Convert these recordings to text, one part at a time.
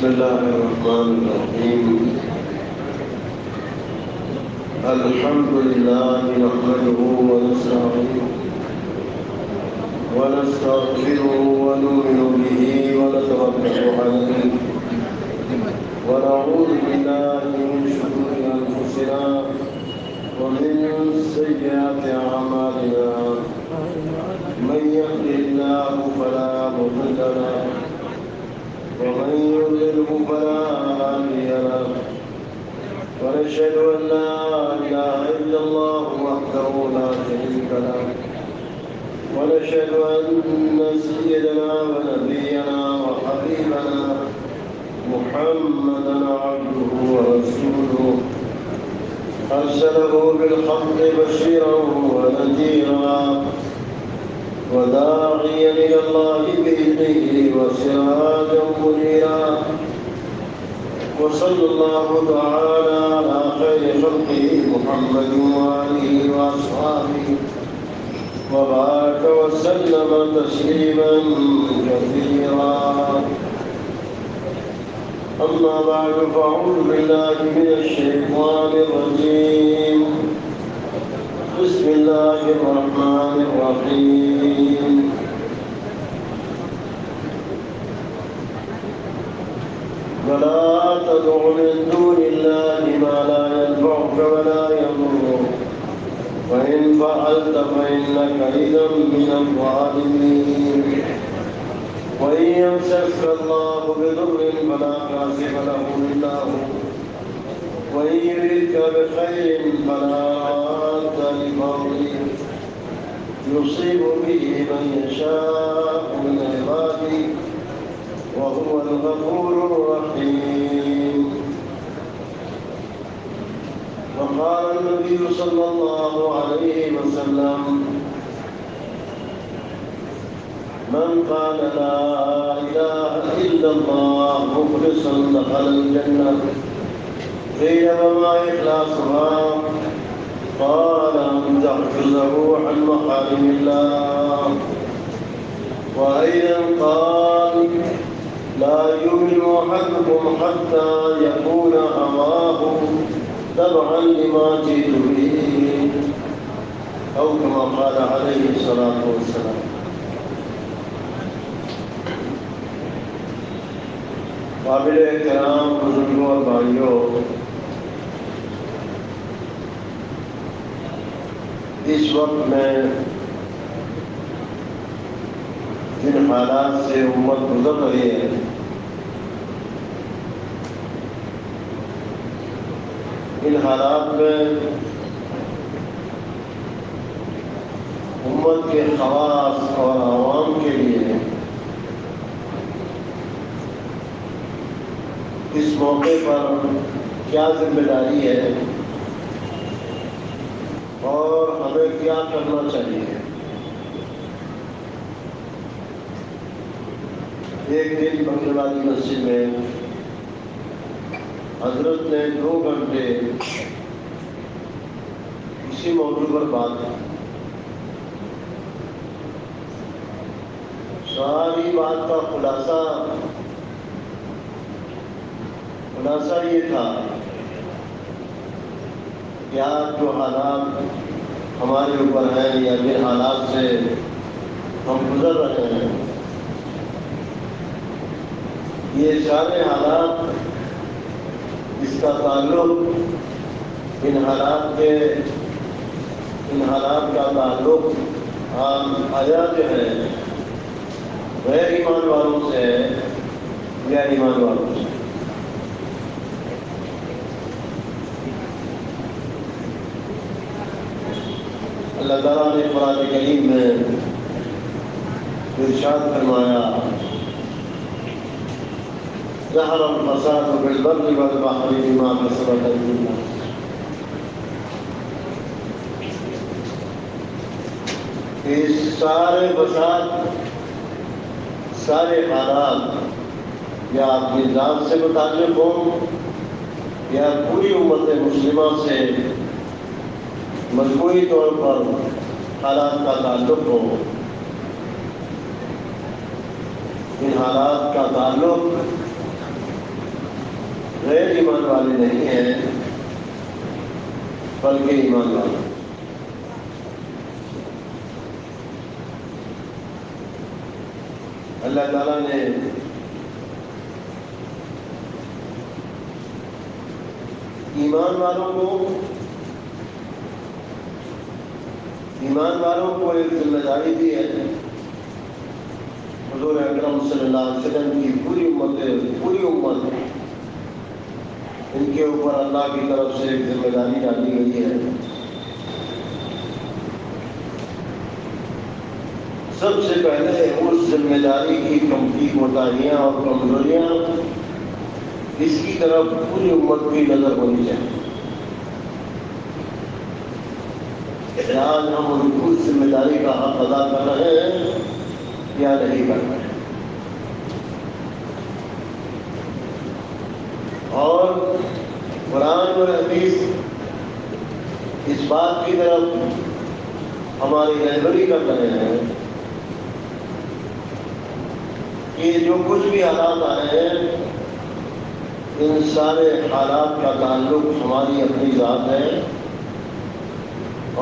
بسم الله الرحمن الرحيم. الحمد لله نحمده ونستعينه ونستغفره ونؤمن به ونتوكل عليه ونعوذ بالله من شرور أنفسنا ومن سيئات أعمالنا. من يهد الله فلا مضل له ومن يضلله فلا هادي له ونشهد أن لا إله إلا الله وحده لا شريك له ونشهد أن سيدنا ونبينا وحبيبنا محمدا عبده ورسوله أرسله بالحق بشيرا ونذيرا وداعيا إلى الله بإذنه وسراجا منيرا. وصلى الله تعالى على خير خلقه محمد وآله وأصحابه وبارك وسلم تسليما كثيرا. أما بعد فأعوذ بالله من الشيطان الرجيم. بسم الله الرحمن الرحيم. ولا تدع من دون الله ما لا ينفعك ولا يضرك وإن فعلت فإنك إذا من الظالمين. وإن يمسسك الله بضر فلا كاشف له إلا هو وإن يردك بخير فلا راد لفضله يصيب به من يشاء من عباده وهو الغفور الرحيم. وقال النبي صلى الله عليه وسلم: من قال لا إله إلا الله مخلصا دخل الجنة. قيل وما إخلاصها؟ قال أن تحفظه عن محارم الله. وأيضا قال: لا يؤمن أحدكم حتى يكون هواه تبعا لما جئت به، أو كما قال عليه الصلاة والسلام. قابل احترام بزرگوں اور بھائیوں، اس وقت میں جن حالات سے امت گزر رہی ہے، ان حالات میں امت کے خواص اور عوام کے لیے اس موقع پر کیا ذمہ داری ہے اور ہمیں کیا کرنا چاہیے۔ ایک دن بنگلہ والی مسجد میں حضرت نے 2 گھنٹے اسی موضوع پر بات کی۔ ساری بات کا خلاصہ یہ تھا کہ آج جو حالات ہمارے اوپر ہیں یا جن حالات سے ہم گزر رہے ہیں، یہ سارے حالات، اس کا تعلق ان حالات کا تعلق آیا جو ہے غیر ایمان والوں سے ہے یا ایمان والوں سے۔ اللہ تعالیٰ نے قرآن کریم میں ارشاد فرمایا: ظہر الفساد فی البر والبحر بما کسبت ایدی الناس۔ اس سارے فساد، سارے حالات یا اپنی ذات سے متعلق ہوں یا پوری امت مسلمہ سے مجموعی طور پر حالات کا تعلق ہو، ان حالات کا تعلق غیر ایمان والے نہیں ہیں بلکہ ایمان والے۔ اللہ تعالیٰ نے ایمان والوں کو ایک ذمہ داری دی ہے۔ حضور اکرم صلی اللہ علیہ وسلم کی پوری امت ان کے اوپر اللہ کی طرف سے ایک ذمہ داری ڈالی گئی ہے۔ سب سے پہلے اس ذمہ داری کی کوتاہیاں اور کمزوریاں اس کی طرف پوری امت کی نظر ہونی چاہیے۔ آج ہم اس ذمہ داری کا حق ادا کر رہے ہیں یا نہیں کر رہے ہیں، اور قرآن اور حدیث اس بات کی طرف ہماری رہبری کر رہے ہیں کہ جو کچھ بھی حالات آئے ہیں ان سارے حالات کا تعلق ہماری اپنی ذات ہے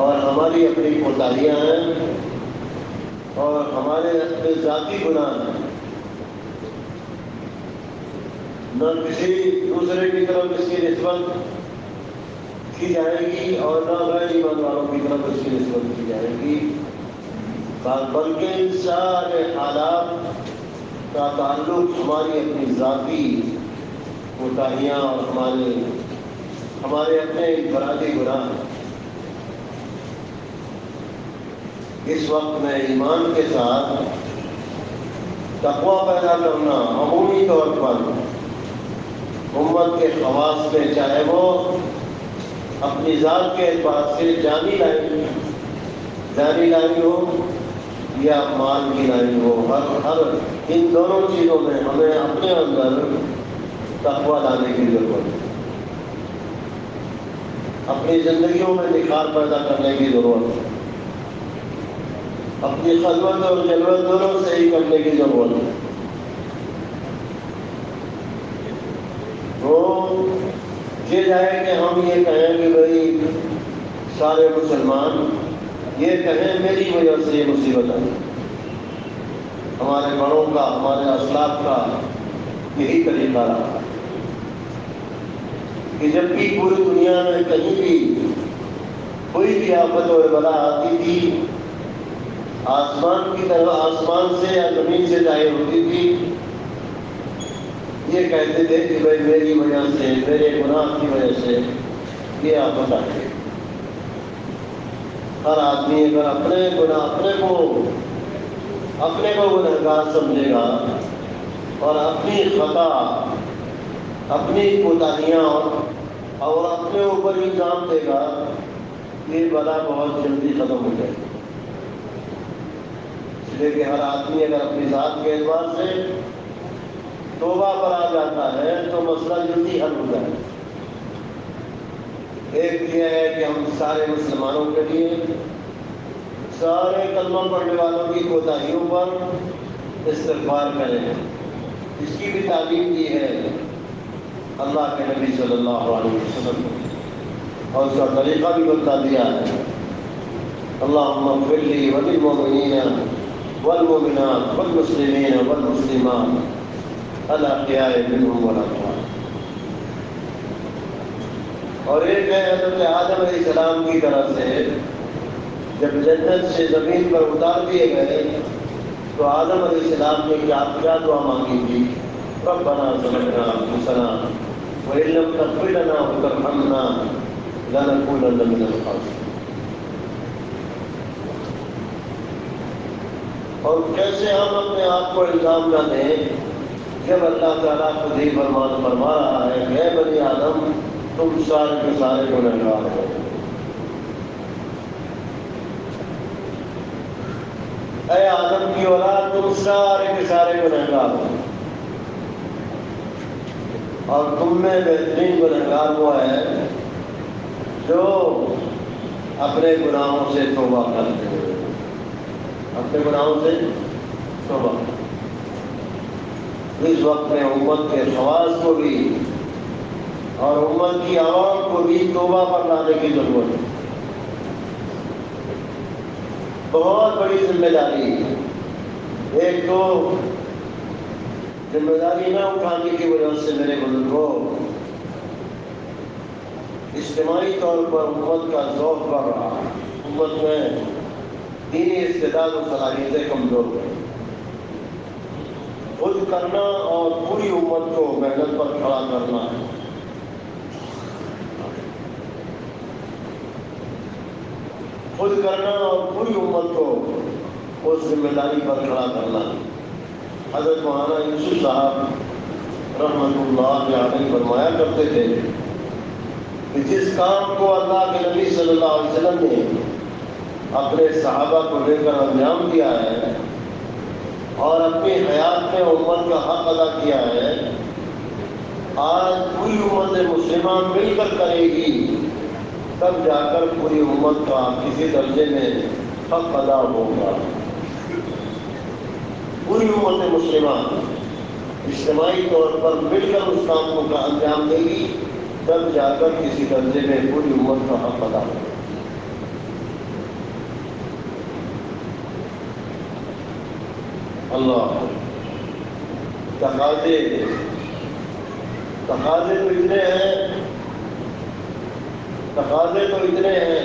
اور ہماری اپنی کوتاہیاں ہیں اور ہمارے اپنے ذاتی گناہ ہیں۔ نہ کسی دوسرے کی طرف اس کی نسبت کی جائے گی اور نہ غیر ایمان والوں کی طرف اس کی نسبت کی جائے گی، بلکہ ان سارے حالات کا تعلق ہماری اپنی ذاتی کوتاہیاں اور ہمارے اپنے انفرادی گناہ ہیں۔ اس وقت میں ایمان کے ساتھ تقویٰ پیدا کرنا عمومی طور پر امت کے خواص میں، چاہے وہ اپنی ذات کے اعتبار سے جانی لائن ہو یا مال کی لائن ہو، ہر ان دونوں چیزوں میں ہمیں اپنے اندر تقویٰ لانے کی ضرورت ہے، اپنی زندگیوں میں نکھار پیدا کرنے کی ضرورت ہے، اپنی خلوت اور جلوت دونوں صحیح کرنے کی ضرورت ہے۔ تو یہ جائے کہ ہم یہ کہیں کہ بھائی سارے مسلمان یہ کہیں میری وجہ سے یہ مصیبت آئی، ہمارے بڑوں کا، ہمارے اسلاف کا یہی طریقہ رہا کہ جب بھی پوری دنیا میں کہیں بھی کوئی بھی آفت اور بلا آتی تھی، آسمان کی طرف، آسمان سے یا زمین سے ظاہر ہوتی تھی، یہ کہتے تھے کہ بھائی میری وجہ سے، میرے گناہ کی وجہ سے یہ آفت آئی ہے۔ ہر آدمی اگر اپنے کو گنہگار سمجھے گا اور اپنی خطا، اپنی کوتاہیاں اور اپنے اوپر الزام دے گا، یہ بلا بہت جلدی ختم ہو جائے گی۔ اس لیے کہ ہر آدمی اگر اپنی ذات کے اعتبار سے توبہ پر آ جاتا ہے تو مسئلہ جلدی حل ہو جائے گا۔ ایک یہ ہے کہ ہم سارے مسلمانوں کے لیے، سارے کلمہ پڑھنے والوں کی کوتاہیوں پر استغفار کریں، اس کی بھی تعلیم دی ہے اللہ کے نبی صلی اللہ علیہ وسلم نے، اور اس کا طریقہ بھی بتا دیا ہے۔ اللہم اغفر لی وللمؤمنین والمؤمنات والمسلمین والمسلمات الاحیاء منہم والاموات۔ اور ایک ہے حضرت آدم علیہ السلام کی طرف سے جب جنت سے زمین پر اتار دیے گئے تو آدم علیہ السلام نے کیا دعا مانگی تھی؟ ربنا ظلمنا انفسنا وان لم تغفر لنا وترحمنا لنكونن من الخاسرین۔ اور کیسے ہم اپنے آپ کو الزام نہ دیں جب اللہ تعالیٰ خود ہی فرما رہا ہے کہ اے بنی آدم تم سارے کے سارے گنہگار ہو، اے آدم کی اولاد تم سارے کے سارے گنہگار ہو، اور تم میں بہترین گنہگار وہ ہے جو اپنے گناہوں سے توبہ کرتے ہیں، اپنے گناہوں سے توبہ کرتے ہیں۔ اس وقت میں امت کے خواص کو بھی اور امت کی عوام کو بھی توبہ پر لانے کی ضرورت ہے۔ بہت بڑی ذمہ داری ہے۔ ایک تو ذمہ داری نہ اٹھانے کی وجہ سے میرے بزرگوں اجتماعی طور پر امت کا ذوق بڑھ رہا ہے، امت میں دینی استعداد و صلاحیتیں کمزور ہیں۔ خود کرنا اور پوری امت کو محنت پر کھڑا کرنا ہے۔ خود کرنا اور پوری امت کو اس ذمہ داری پر کھڑا کرنا ہے۔ حضرت مولانا یوسف صاحب رحمۃ اللہ علیہ فرمایا کرتے تھے کہ جس کام کو اللہ کے نبی صلی اللہ علیہ وسلم نے اپنے صحابہ کو لے کر انجام دیا ہے اور اپنی حیات میں امت کا حق ادا کیا ہے، آج پوری امت مسلمہ مل کر کرے گی، تب جا کر پوری امت کا کسی درجے میں حق ادا ہوگا۔ پوری امت مسلمہ اجتماعی طور پر مل کر اس کام کو انجام دے گی، تب جا کر کسی درجے میں پوری امت کا حق ادا ہوگا۔ اللہ تقاضے تو اتنے ہیں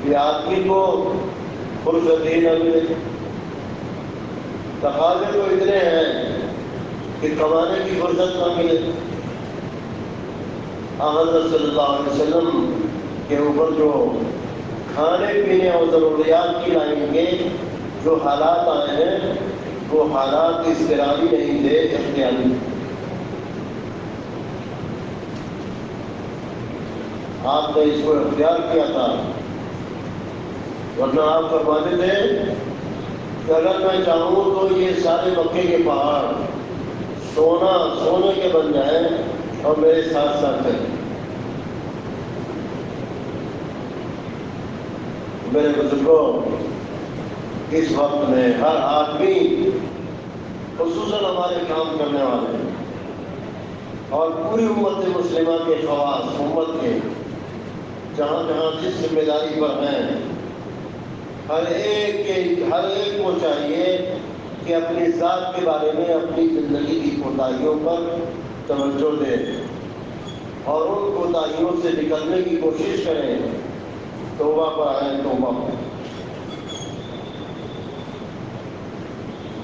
کہ آدمی کو فرصت ہی نہ ملے۔ تقاضے تو اتنے ہیں کہ کمانے کی فرصت نہ ملے۔ حضرت صلی اللہ علیہ وسلم کے اوپر جو کھانے پینے اور ضروریات کی لائن کے جو حالات آئے ہیں، وہ حالات اضطراری نہیں تھے، اختیاری۔ آپ نے اس کو اختیار کیا تھا، ورنہ آپ فرماتے تھے کہ اگر میں چاہوں تو یہ سارے مکے کے پہاڑ سونے کے بن جائیں اور میرے ساتھ ساتھ چلیں۔ میرے بزرگوں، اس وقت میں ہر آدمی، خصوصاً ہمارے کام کرنے والے اور پوری امت مسلمہ کے خواص، امت کے جہاں جہاں جس ذمہ داری پر ہیں، ہر ایک کو چاہیے کہ اپنی ذات کے بارے میں، اپنی زندگی کی کوتاہیوں پر توجہ دے اور ان کوتاہیوں سے نکلنے کی کوشش کریں، توبہ پر آئیں، توبہ پر۔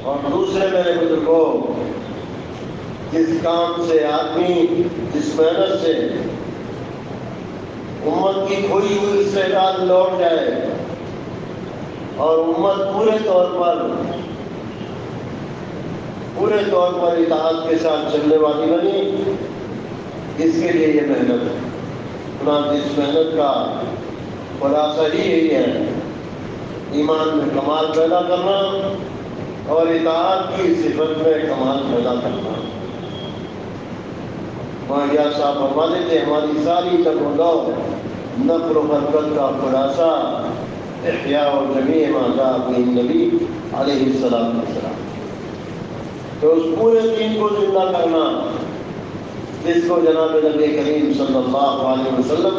اور دوسرے میرے بزرگوں، جس کام سے آدمی، جس محنت سے امت کی کھوئی ہوئی استعداد لوٹ جائے اور امت پورے طور پر اطاعت کے ساتھ چلنے والی بنی، اس کے لیے یہ محنت ہے۔ چنانچہ اس محنت کا خلاصہ ہی یہی ہے، ایمان میں کمال پیدا کرنا اور اطاعت کی صفت میں کمال پیدا کرنا۔ ماہیا صاحب فرماتے تھے ہماری ساری تگ و دو نقل و حرکت کا خلاصہ احیاء و جمیع ما جاء به النبی علیہ السلام۔ تو اس پورے دین کو زندہ کرنا جس کو جناب نبی کریم صلی اللہ علیہ وسلم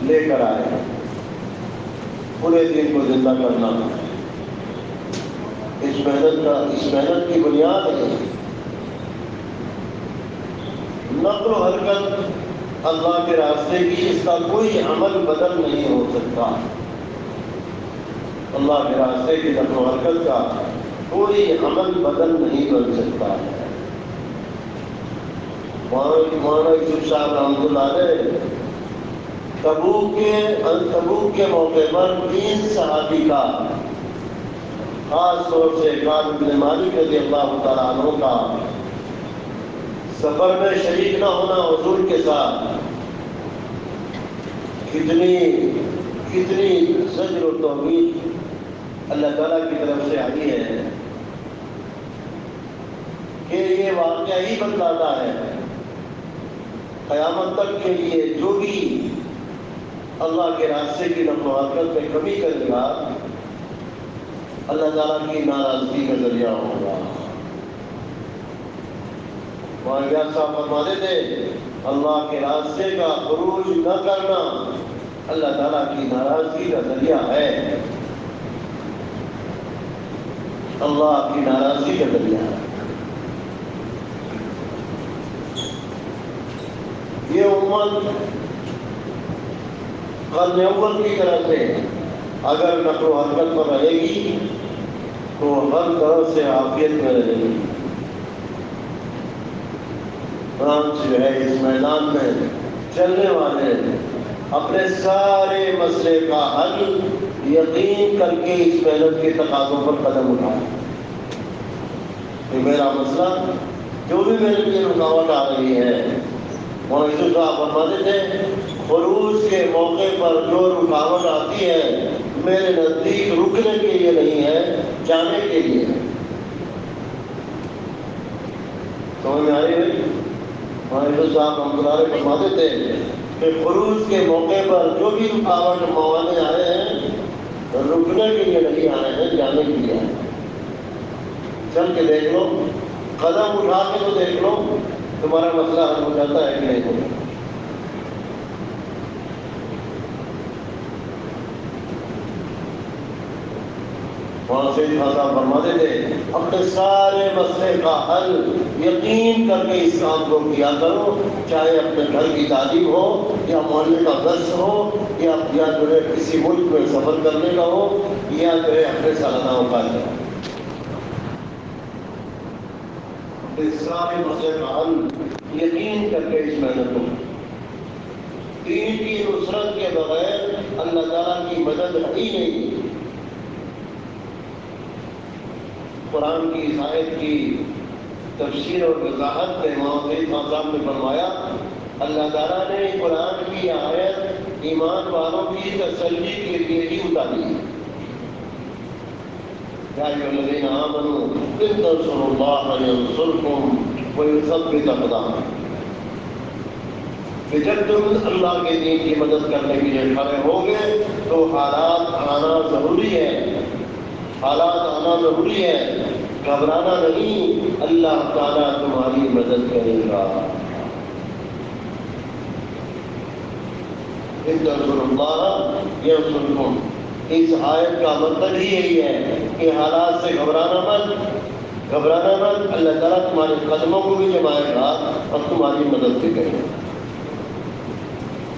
لے کر آئے، پورے دین کو زندہ کرنا اس محنت کی بنیاد ہے۔ نقل و حرکت اللہ کے راستے کی، اس کا کوئی عمل بدل نہیں ہو سکتا۔ اللہ کے راستے کی نقل و حرکت کا کوئی عمل بدل نہیں بن سکتا ہے۔ مولانا یوسف صاحب رحمۃ اللہ علیہ تبوک کے موقع پر 3 صحابی کا، خاص طور سے کعب بن مالک رضی اللہ تعالیٰ عنہ کا سفر میں شریک نہ ہونا حضور کے ساتھ کتنی زجر و توبیخ اللہ تعالیٰ کی طرف سے آئی ہے کہ یہ واقعہ ہی بتلاتا ہے قیامت تک کے لیے جو بھی اللہ کے راستے کی نقل و حرکت میں کمی کرے گا، اللہ تعالیٰ کی ناراضگی کا ذریعہ ہوگا۔ وہاں صاحب فرماتے تھے اللہ کے راستے کا خروج نہ کرنا اللہ تعالیٰ کی ناراضگی کا ذریعہ ہے، اللہ کی ناراضگی کا ذریعہ ہے۔ یہ امت قرن اول کی طرح سے اگر نقل و حرکت پر رہے گی تو ہر طرح سے عافیت میں رہے گی۔ فرانس جو ہے اس میدان میں چلنے والے اپنے سارے مسئلے کا حل یقین کر کے اس محنت کے تقاضوں پر قدم اٹھائے کہ میرا مسئلہ جو بھی میرے لیے رکاوٹ آ رہی ہے، مولانا صاحب فرماتے تھے خروج کے موقع پر جو رکاوٹ آتی ہے میرے نزدیک رکنے کے لیے نہیں ہے، جانے کے لیے ہے۔ سمجھ میں آ رہی ہے؟ مولانا صاحب ہم فرماتے تھے کہ خروج کے موقع پر جو بھی رکاوٹ موانع آئے ہیں رکنے کے لیے نہیں آئے ہیں، جانے کے لیے آئے ہیں۔ چل کے دیکھ لو، قدم اٹھا کے تو دیکھ لو تمہارا مسئلہ حل ہو جاتا ہے کہ نہیں ہوتا۔ وہاں سے خاصا فرماتے تھے اپنے سارے مسئلے کا حل یقین کر کے اس کام کو کیا کرو، چاہے اپنے گھر کی تعلیم ہو یا محلے کا درس ہو یا جو ہے کسی ملک میں سفر کرنے کا ہو یا جو ہے اپنے سالانہ اوقات کا۔ اس سارے مسئلے کا حل یقین کر کے اس محنت کو، دین کی نصرت کے بغیر اللہ تعالیٰ کی مدد ہی نہیں۔ قرآن کی اس آیت کی تفسیر اور وضاحت میں مولانا صاحب نے فرمایا اللہ تعالیٰ نے قرآن کی آیت ایمان والوں کی تسلی کے لیے ہی اتاری ہے۔ یا ایھا الذین آمنوا ان تنصروا اللہ ینصرکم ویثبت اقدامکم، کہ جب تم اللہ کے دین کی مدد کرنے کے لیے کھڑے ہوگے تو حالات آنا ضروری ہے، حالات آنا ضروری ہے، گھبرانا نہیں، اللہ تعالیٰ تمہاری مدد کرے گا۔ ان تنصروا اللہ ینصرکم، اس آیت کا مطلب ہی یہی ہے کہ حالات سے گھبرانا مت، اللہ تعالیٰ تمہارے قدموں کو بھی جمائے گا اور تمہاری مدد بھی کرے گا۔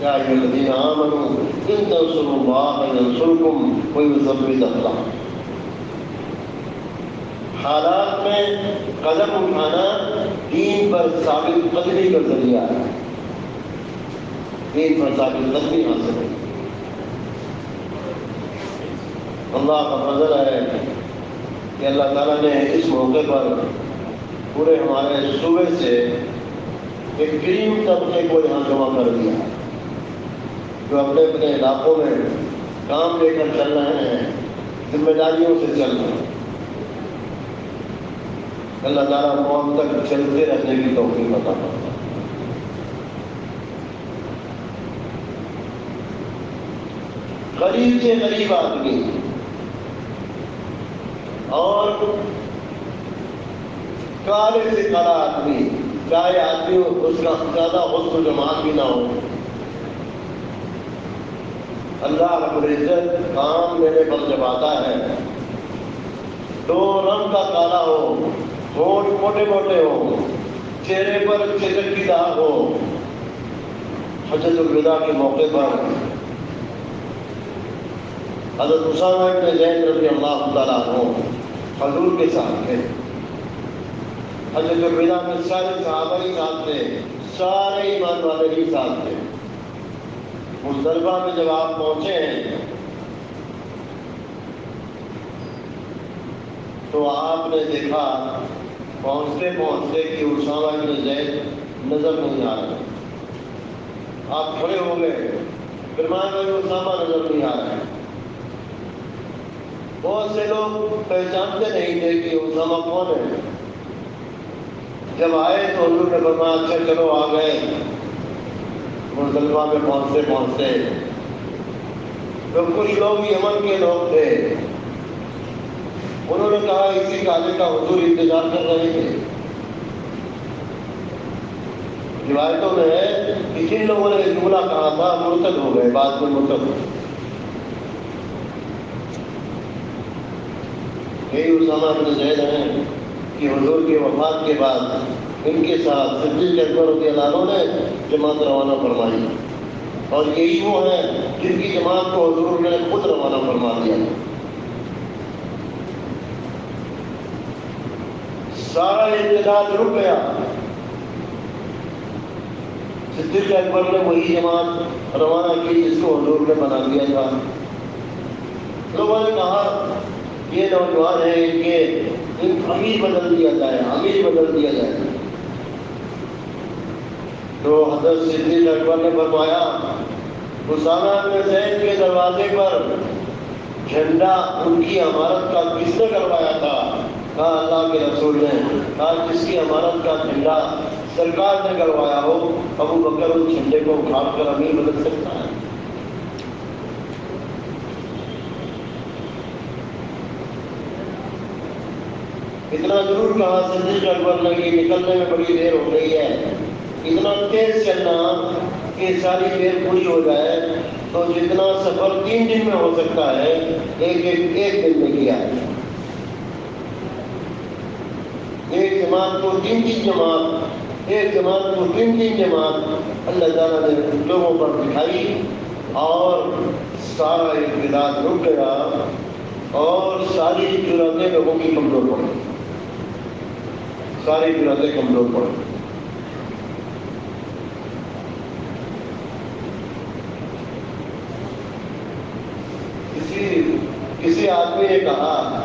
یا ایھا الذین آمنوا ان تنصروا اللہ ینصرکم ویثبت اقدامکم۔ حالات میں قدم اٹھانا دین پر ثابت قدمی کا ذریعہ ہے، دین پر ثابت قدمی حاصل ہے۔ اللہ کا فضل ہے کہ اللہ تعالیٰ نے اس موقع پر پورے ہمارے صوبے سے ایک کریم طبقے کو یہاں جمع کر دیا، جو اپنے اپنے علاقوں میں کام لے کر چل رہے ہیں، ذمہ داریوں سے چل رہے ہیں۔ اللہ تعالیٰ قوم تک چلتے رہنے کی توفیق عطا فرمائے۔ غریب سے غریب آدمی اور کالے سے کالا آدمی، چاہے آدمی اس کا زیادہ حسن و جمال بھی نہ ہو، اللہ رب العزت کام لینے پر جب آتا ہے دو رنگ کا کالا ہو، ہونٹ موٹے موٹے ہو، چہرے پر چٹک کی داغ ہو۔ حجۃ الوداع کے موقع پر حضرت اسامہ بن زید رضی اللہ تعالیٰ عنہ حضور کے ساتھ تھے۔ حجۃ الوداع میں سارے صحابہ ہی ساتھ تھے، سارے ایمان والے ہی ساتھ تھے۔ مزدلفہ میں جب آپ پہنچے ہیں تو آپ نے دیکھا پہنچتے پہنچتے کہ اسامہ بن زید نظر نہیں آ رہے۔ آپ کھڑے ہو گئے، فرمایا کہ اسامہ نظر نہیں آ رہے۔ بہت سے لوگ پہچانتے نہیں تھے کہ اسامہ کون ہے۔ جب آئے تو حضور نے فرمایا اچھا چلو آ گئے۔ مزدلفہ میں پہنچتے پہنچتے تو کچھ لوگ یمن کے لوگ تھے، انہوں نے کہا اسی کالے کا حضور انتظار کر رہے تھے۔ روایتوں میں ہے کہ جن لوگوں نے جملہ کہا تھا مرتد ہو گئے، بعد میں مرتد ہو گئے۔ یہی اسامہ بن زید ہیں کہ حضور کی وفات کے بعد ان کے ساتھ صدیق اکبر رضی اللہ عنہ نے جماعت روانہ فرمائی، اور یہی وہ ہیں جن کی جماعت کو حضور نے خود روانہ فرما دیا۔ سارا امتداد رک گیا، صدیق اکبر نے وہی جماعت روانہ کی جس کو حضور نے بنا دیا تھا۔ لوگوں نے کہا یہ نوجوان ہیں، ان کے امیر بدل دیا جائے، امیر بدل دیا جائے۔ تو حضرت صدیق اکبر نے فرمایا اسامہ بن زید کے دروازے پر جھنڈا ان کی امارت کا کس نے کروایا تھا؟ کہا اللہ کے رسول نے۔ کہا جس کی امارت کا جھنڈا سرکار نے کروایا ہو، ابو بکر اس جھنڈے کو اٹھا کر امیر بدل سکتا ہے؟ اتنا ضرور کہا صدیق اکبر نے کہ نکلنے میں بڑی دیر ہو رہی ہے، اتنا تیز چلنا کہ ساری دیر پوری ہو جائے، تو جتنا سفر 3 دن میں ہو سکتا ہے ایک دن میں کیا ہے۔ ایک جماعت کو 3 جماعت، ایک جماعت کو 3 جماعت اللہ تعالیٰ نے لوگوں پر دکھائی، اور سارا امتداد رک گیا، اور ساری جرأتیں لوگوں کی کمزور پڑ گئی، ساری جرأتیں کمزور پڑ گئی۔ کسی آدمی نے کہا،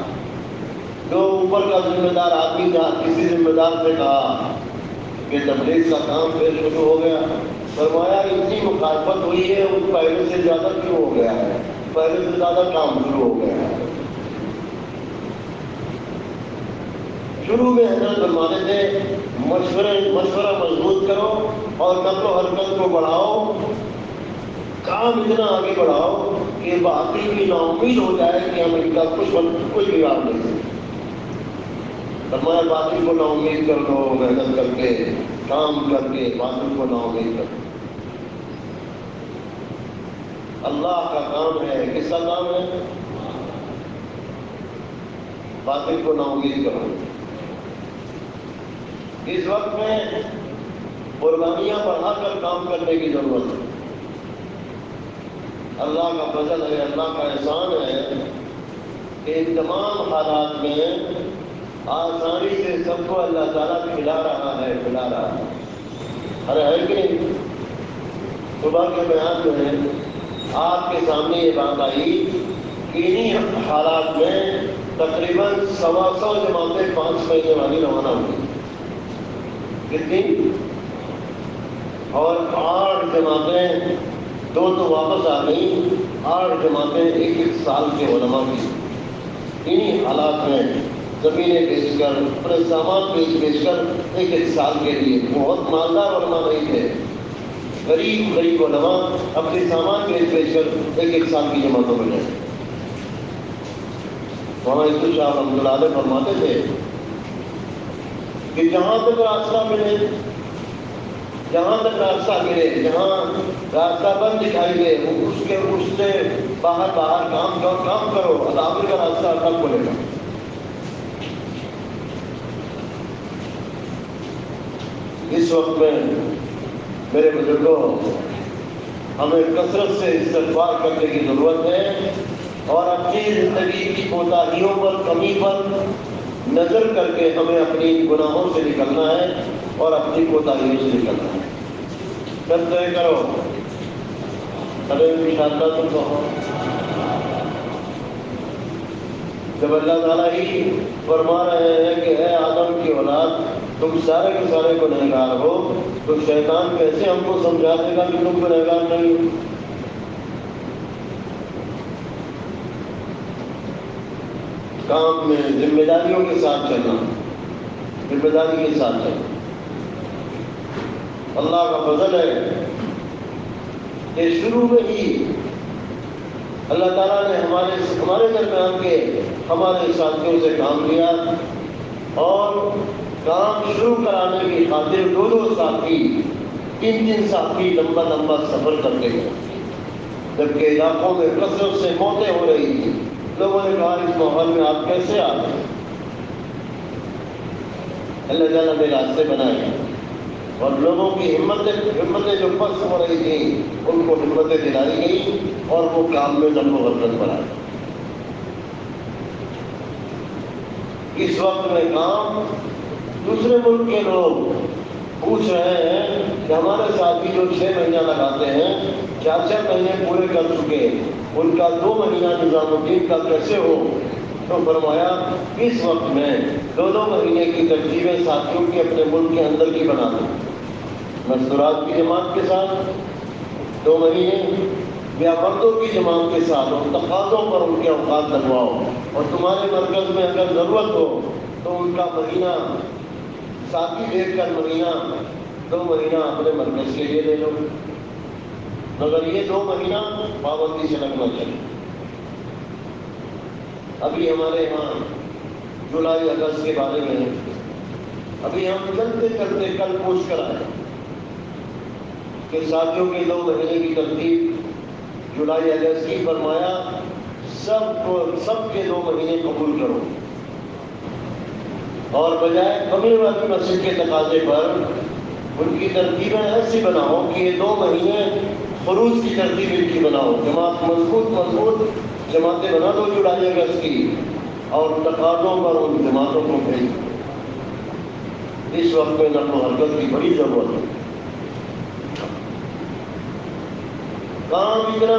جو اوپر کا ذمہ دار آدمی تھا، کسی ذمہ دار سے کہا کہ تبلیغ کا کام پھر شروع ہو گیا۔ فرمایا اتنی مخالفت ہوئی ہے، اس پہلے سے زیادہ کیوں ہو گیا ہے؟ پہلے سے زیادہ کام شروع ہو گیا ہے۔ شروع میں حضرت فرماتے تھے مشورہ مضبوط کرو اور نقل و حرکت کو بڑھاؤ، کام اتنا آگے بڑھاؤ کہ باقی بھی نا امید ہو جائے کہ ہم ان کا کچھ بگاڑ نہیں سکتے۔ فرمایا باقی کو نا امید کر دو، محنت کر کے، کام کر کے باقی کو نا امید کر دو۔ اللہ کا کام ہے، کس کا کام ہے؟ باقی کو نا امید کرو۔ اس وقت میں قربانیاں بڑھا کر کام کرنے کی ضرورت ہے۔ اللہ کا فضل ہے، اللہ کا احسان ہے کہ ان تمام حالات میں آسانی سے سب کو اللہ تعالیٰ کھلا رہا ہے۔ ارے ہے کہ نہیں؟ صبح کے بیان میں آپ کے سامنے یہ بات آئی کہ انہی حالات میں تقریباً 125 جماعتیں 5 مہینے والی روانہ ہوئی، کتنی؟ اور 8 جماعتیں، 2 تو واپس آ گئی، 8 جماعتیں 1 سال کے علماء کی۔ انہی حالات میں زمینیں بیچ کر، اپنے سامان بیچ کر 1 سال کے لیے، بہت مالدار علماء نہیں تھے، غریب علماء اپنے سامان بیچ کر 1 سال کی جماعتوں میں گئے۔ وہاں عیسو شاہ رحمۃ اللہ علیہ فرماتے تھے کہ جہاں تک راستہ ملے، جہاں تک راستہ ملے، جہاں راستہ بند دکھائی دے اس سے باہر کام کرو، عذاب کا راستہ کب کھلے گا؟ اس وقت میں میرے بزرگوں، ہمیں کثرت سے استغفار کرنے کی ضرورت ہے، اور اپنی زندگی کی کوتاہیوں پر، کمی پر نظر کر کے ہمیں اپنی گناہوں سے نکلنا ہے اور اپنی کوتاہیوں سے نکلنا ہے۔ سب طے کرو، ارے انشاءاللہ تم کہو۔ جب اللہ تعالیٰ ہی فرما رہے ہیں کہ اے آدم کی اولاد تم سارے کے سارے گنہگار ہو، تو شیطان کیسے ہم کو سمجھا دے گا کہ تم گنہگار نہیں ہو؟ کام میں ذمہ داریوں کے ساتھ چلنا، ذمہ داری کے ساتھ چلنا۔ اللہ کا فضل ہے کہ شروع میں ہی اللہ تعالیٰ نے ہمارے درمیان کے ہمارے ساتھیوں سے کام لیا، اور کام شروع کرانے کی خاطر 2 ساتھی 3 ساتھی لمبا لمبا سفر کرتے گئے، جبکہ علاقوں میں کثرت سے موتیں ہو رہی تھی۔ لوگوں نے کہا اس ماحول میں آپ کیسے آ گئے؟ اللہ تعالیٰ نے راستے بنائے اور لوگوں کی ہمتیں جو پست ہو رہی تھیں ان کو ہمتیں دلائی گئی اور وہ کام میں نقل و حرکت بنائے۔ اس وقت میں کام دوسرے ملک کے لوگ پوچھ رہے ہیں کہ ہمارے ساتھی جو 6 مہینہ لگاتے ہیں 4 مہینے پورے کر چکے، ان کا 2 مہینہ نظام الدین کا کیسے ہو؟ تو فرمایا اس وقت میں 2 مہینے کی ترتیبیں ساتھیوں کی اپنے ملک کے اندر کی بنا دوں، مستورات کی جماعت کے ساتھ 2 مہینے یا مردوں کی جماعت کے ساتھ اور تقاضوں پر ان کے اوقات لگواؤ، اور تمہارے مرکز میں اگر ضرورت ہو تو ان کا مہینہ ساتھی دیکھ کر مہینہ 2 مہینہ اپنے مرکز کے لیے لے لو، مگر یہ 2 مہینہ پابندی سے لگنا چاہیے۔ ابھی ہمارے یہاں جولائی اگست کے بارے میں ابھی ہم چلتے چلتے کل پوچھ کر آئے کہ ساتھیوں کے 2 مہینے کی ترتیب جولائی اگست کی، فرمایا سب کے 2 مہینے قبول کرو، اور بجائے کمی والی مسجد کے تقاضے پر ان کی ترتیبیں ایسی بناؤ کہ یہ 2 مہینے خروج کی ترتیب ان کی بناؤ، جماعت مضبوط جماعتیں بنا دو جولائی اگست کی، اور تقاضوں پر ان جماعتوں کو بھیج دو۔ اس وقت میں نقل و حرکت کی بڑی ضرورت ہے۔ کام اتنا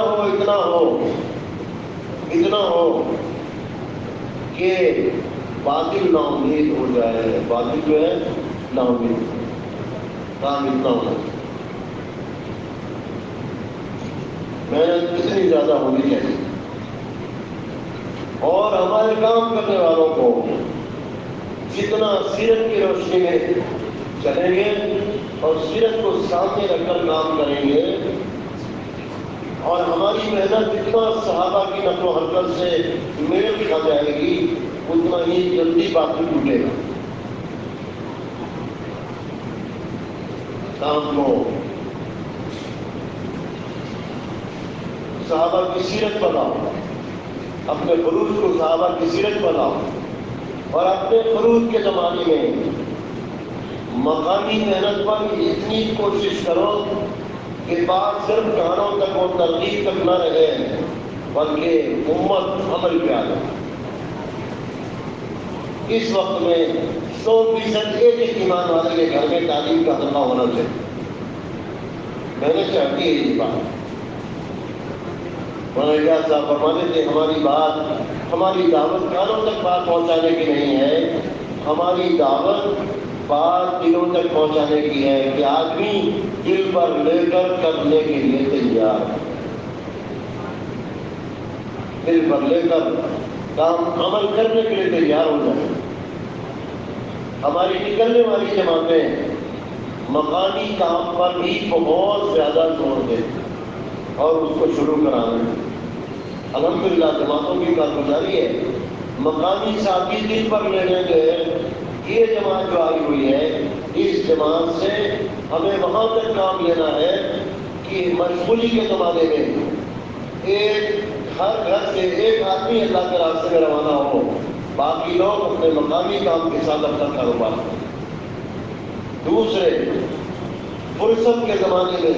ہو کہ باطل نا امید ہو جائے، باطل جو ہے نا امید، کام اتنا ہونا، محنت اتنی زیادہ ہونی چاہیے، اور ہمارے کام کرنے والوں کو جتنا سیرت کی روشنی میں چلیں گے اور سیرت کو سامنے رکھ کر کام کریں گے، اور ہماری محنت جتنا صحابہ کی نقل و حرکت سے میل کھا جائے گی اتنا ہی جلدی باقی ٹوٹے گا۔ کام کو صحابہ کی سیرت بناؤ، اپنے خروج کو صحابہ کی سیرت بناؤ، اور اپنے خروج کے زمانے میں مقامی محنت پر اتنی کوشش کرو کہ بات صرف کہانوں تک اور ترغیب تک نہ رہے بلکہ امت عمل پہ آ جائے۔ اس وقت میں 100% ایک ایمان والے کے گھر میں تعلیم کا حلقہ ہونا چاہیے۔ میں نے چاہتی ہے یہ بات مولانا صاحب فرماتے تھے، ہماری دعوت کانوں تک بات پہنچانے کی نہیں ہے، ہماری دعوت بات دلوں تک پہنچانے کی ہے کہ آدمی دل پر لے کر کرنے کے لیے تیار ہے، دل پر لے کر کام عمل کرنے کے لیے تیار ہو جائے۔ ہماری نکلنے والی جماعتیں مقامی کام پر بھی بہت زیادہ زور دیں اور اس کو شروع کرانا۔ الحمدللہ جماعتوں کی کارگزاری ہے، مقامی ساتھی دل پر لینے گئے، یہ جماعت جو آئی ہوئی ہے اس جماعت سے ہمیں وہاں تک کام لینا ہے کہ مشغولی کے زمانے میں ہر گھر سے ایک آدمی اللہ کے راستے میں روانہ ہو، باقی لوگ اپنے مقامی کام کے ساتھ اپنا کاروبار کریں۔ دوسرے، فرصت کے زمانے میں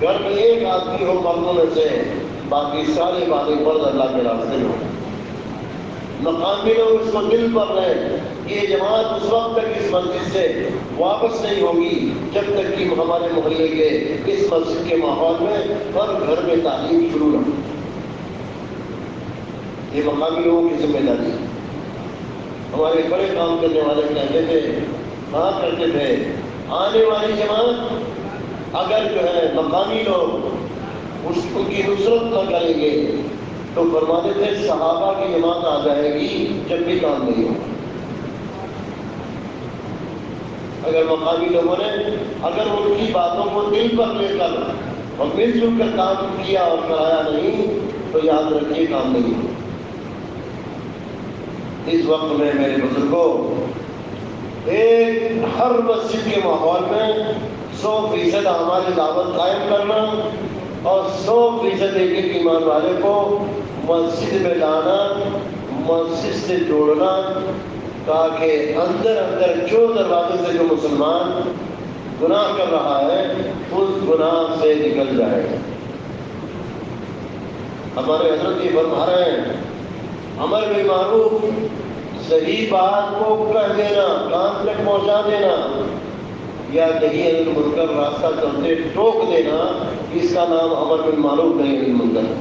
گھر میں ایک آدمی ہو مردوں میں سے، باقی سارے باتیں فرض اللہ کے راستے میں ہو۔ مقامی لوگ اس کو دل پر رہے، یہ جماعت اس وقت تک اس مسجد سے واپس نہیں ہوگی جب تک کہ ہمارے محلے کے اس مسجد کے ماحول میں ہر گھر میں تعلیم شروع نہ ہو۔ یہ مقامی لوگوں کی ذمہ داری ہے۔ ہمارے بڑے کام کرنے والے کہتے تھے، کہا کرتے تھے، آنے والی جماعت اگر جو ہے مقامی لوگ ان کی نصرت نہ کریں گے تو فرماتے تھے صحابہ کی جماعت آ جائے گی جب بھی کام نہیں ہوگا۔ اگر مقامی لوگوں نے ان کی باتوں کو دل پر لے کر اور مل جل کر کام کیا اور کرایا نہیں تو یاد رکھیے کام نہیں ہوگا۔ اس وقت میں میرے بزرگوں ہر مسجد کے ماحول میں 100% ہماری دعوت قائم کرنا اور 100% ایک ایک ایمان والے کو مسجد میں لانا، مسجد سے جوڑنا، تاکہ اندر اندر جو دروازے سے جو مسلمان گناہ کر رہا ہے اس گناہ سے نکل جائے۔ ہمارے حضرت یہ فرما رہے ہیں امر بالمعروف، صحیح بات کو کہہ دینا، کان تک پہنچا دینا، یا نہی عن المنکر راستہ چلتے ٹوک دینا، اس کا نام امر بالمعروف نہیں عن المنکر۔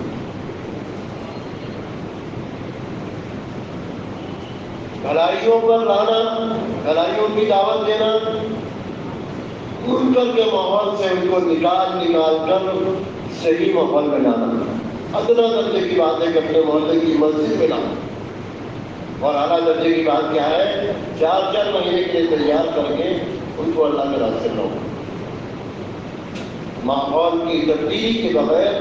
بھلائیوں پر لانا، بھلائیوں کی دعوت دینا، منکر کے ماحول سے ان کو نکال کر صحیح ماحول میں لانا۔ ادنا درجے کی بات ہے کہ اپنے محلے کی مسجد میں لانا، اور اعلیٰ درجے کی بات کیا ہے؟ 4 مہینے کے لیے تیار کر کے ان کو اللہ کے راستے لاؤ۔ ماحول کی تبدیلی کے بغیر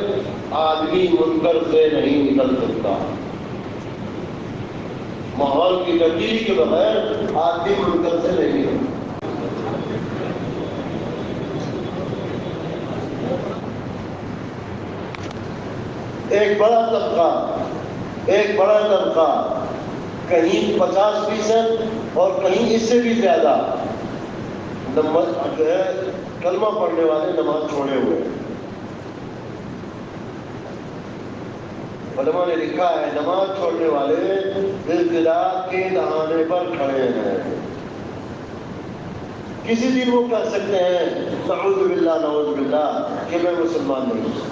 آدمی منکر سے نہیں نکل سکتا، ماحول کی تبدیلی کے بغیر آدمی منکر سے نہیں نکل سکتا۔ ایک بڑا طبقہ کہیں 50% اور کہیں اس سے بھی زیادہ جو ہے کلمہ پڑھنے والے نماز چھوڑے ہوئے۔ علماء نے لکھا ہے نماز چھوڑنے والے ابتداء کے دہانے پر کھڑے ہیں۔ کسی دن وہ کہہ سکتے ہیں نعوذ باللہ کہ میں مسلمان نہیں ہوں۔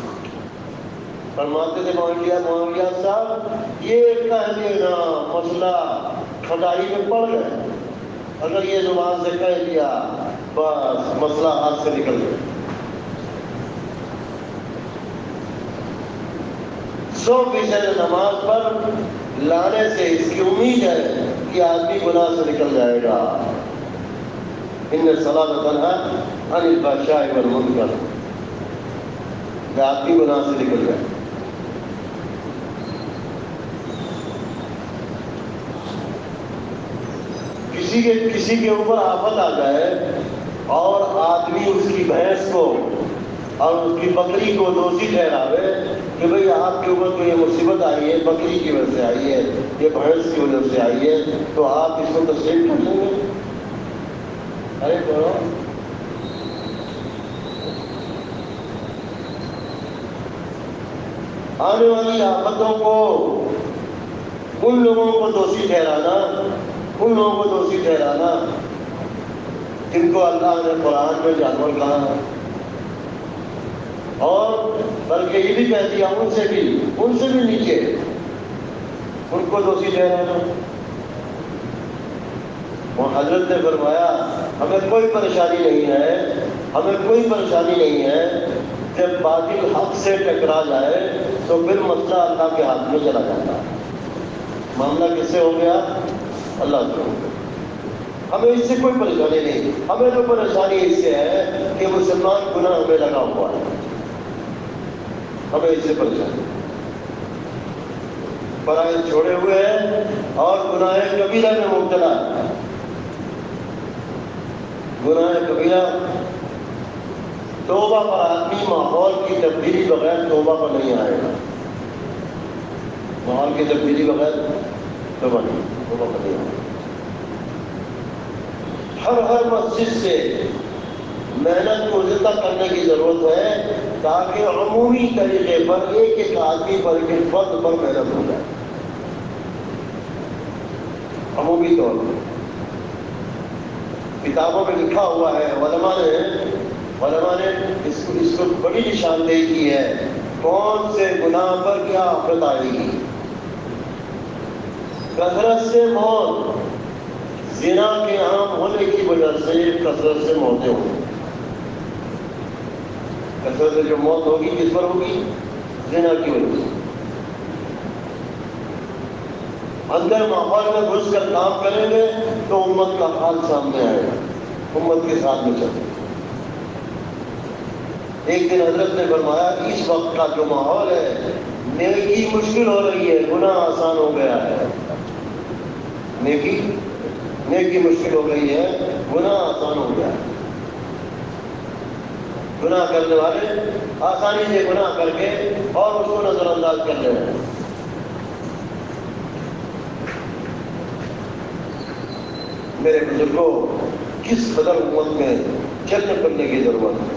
فرماتے تھے معاویہ صاحب یہ کہہ دینا مسئلہ کھٹائی میں پڑ گئے، اگر یہ زبان سے کہہ دیا بس مسئلہ ہاتھ سے نکل گیا۔ 100% نماز پر لانے سے اس کی امید ہے کہ آدمی گناہ سے نکل جائے گا۔ ان الصلاۃ تنہی عن الفحشاء والمنکر، کہ آدمی گناہ سے نکل جائے۔ کسی کے اوپر آفت آ جائے اور آدمی اس کی بھینس کو اور اس کی بکری کو دوشی ٹھہراوے کہ بھئی آپ کے اوپر تو یہ مصیبت آئی ہے بکری کی وجہ سے آئی ہے، یہ بھینس کی وجہ سے آئی ہے، تو آپ اس کو تسلیم کر لیں گے؟ ارے بولو، آنے والی آفتوں کو ان لوگوں کو دوشی ٹھہرانا جن کو اللہ نے قرآن میں جانور کہا ہے، اور بلکہ یہ بھی کہہ دیا ان سے بھی نیچے ان کو دوشی ٹھہرانا۔ اور حضرت نے فرمایا ہمیں کوئی پریشانی نہیں ہے جب باطل حق سے ٹکرا جائے تو پھر مسئلہ اللہ کے ہاتھ میں چلا جاتا ہے۔ معاملہ کس سے ہو گیا؟ اللہ سے ہو گیا۔ ہمیں اس سے کوئی پریشانی نہیں، ہمیں تو پریشانی اس سے ہے کہ مسلمان گناہ میں لگا ہوا ہے، ہمیں اس سے پریشانی، فرائض چھوڑے ہوئے ہیں اور گناہ کبیرہ میں مبتلا ہے۔ گناہ کبیرہ توبہ پر آدمی ماحول کی تبدیلی بغیر توبہ پر نہیں آئے گا، ماحول کی تبدیلی بغیر توبہ پر نہیں آئے گا۔ ہر مسجد سے محنت کو زندہ کرنے کی ضرورت ہے تاکہ عمومی طریقے پر ایک آدمی پر ایک فرد پر محنت ہو جائے، عمومی طور پر۔ کتابوں میں لکھا ہوا ہے، علماء نے اس کو بڑی نشاندہی کی ہے، کون سے گناہ پر کیا آفت آئے گی۔ کثرت سے موت، زنا کے عام ہونے کی وجہ سے کثرت سے موتیں ہوں گی۔ کثرت سے جو موت ہوگی کس پر ہوگی؟ زنا کی وجہ سے۔ اندر ماحول میں گھس کر کام کریں گے تو امت کا حال سامنے آئے گا، امت کے ساتھ میں چلے۔ ایک دن حضرت نے فرمایا اس وقت کا جو ماحول ہے، نیکی مشکل ہو رہی ہے، گناہ آسان ہو گیا ہے۔ نیکی مشکل ہو گئی ہے، گناہ آسان ہو گیا ہے۔ گناہ کرنے والے آسانی سے گناہ کر کے اور اس کو نظر انداز کر رہے ہیں۔ میرے بزرگوں، کس قدر امت میں چلنے پڑنے کی ضرورت ہے،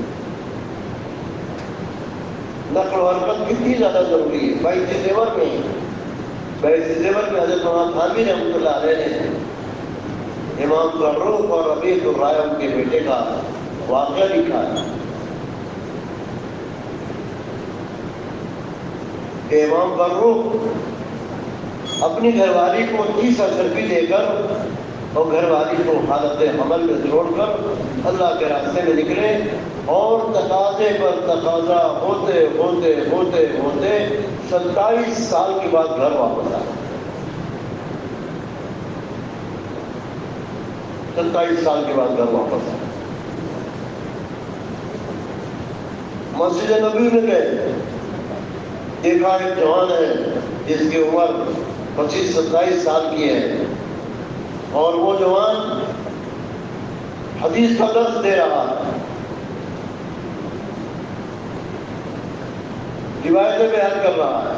نقل و حرکت کتنی زیادہ ضروری ہے۔ باعث زیور میں حضرت مولانا تھانوی رحمۃ اللہ علیہ نے امام فروخ اور ربیع الرائے ان کے بیٹے کا واقعہ لکھا ہے کہ امام فروخ اپنی گھر والی کو 30 اشرفی دے کر اور گھر والی کو حالت حمل میں جوڑ کر اللہ کے راستے میں نکلے، اور تقاضے پر تقاضا ہوتے ہوتے ہوتے ہوتے 27 سال کے بعد گھر واپس آئے۔ 27 سال کے بعد گھر واپس آئے۔ مسجد نبوی میں گئے، دیکھا ایک جوان ہے جس کی عمر 25-27 سال کی ہے، اور وہ جوان حدیث کا درس دے رہا ہے، روایتیں بیان کر رہا ہے،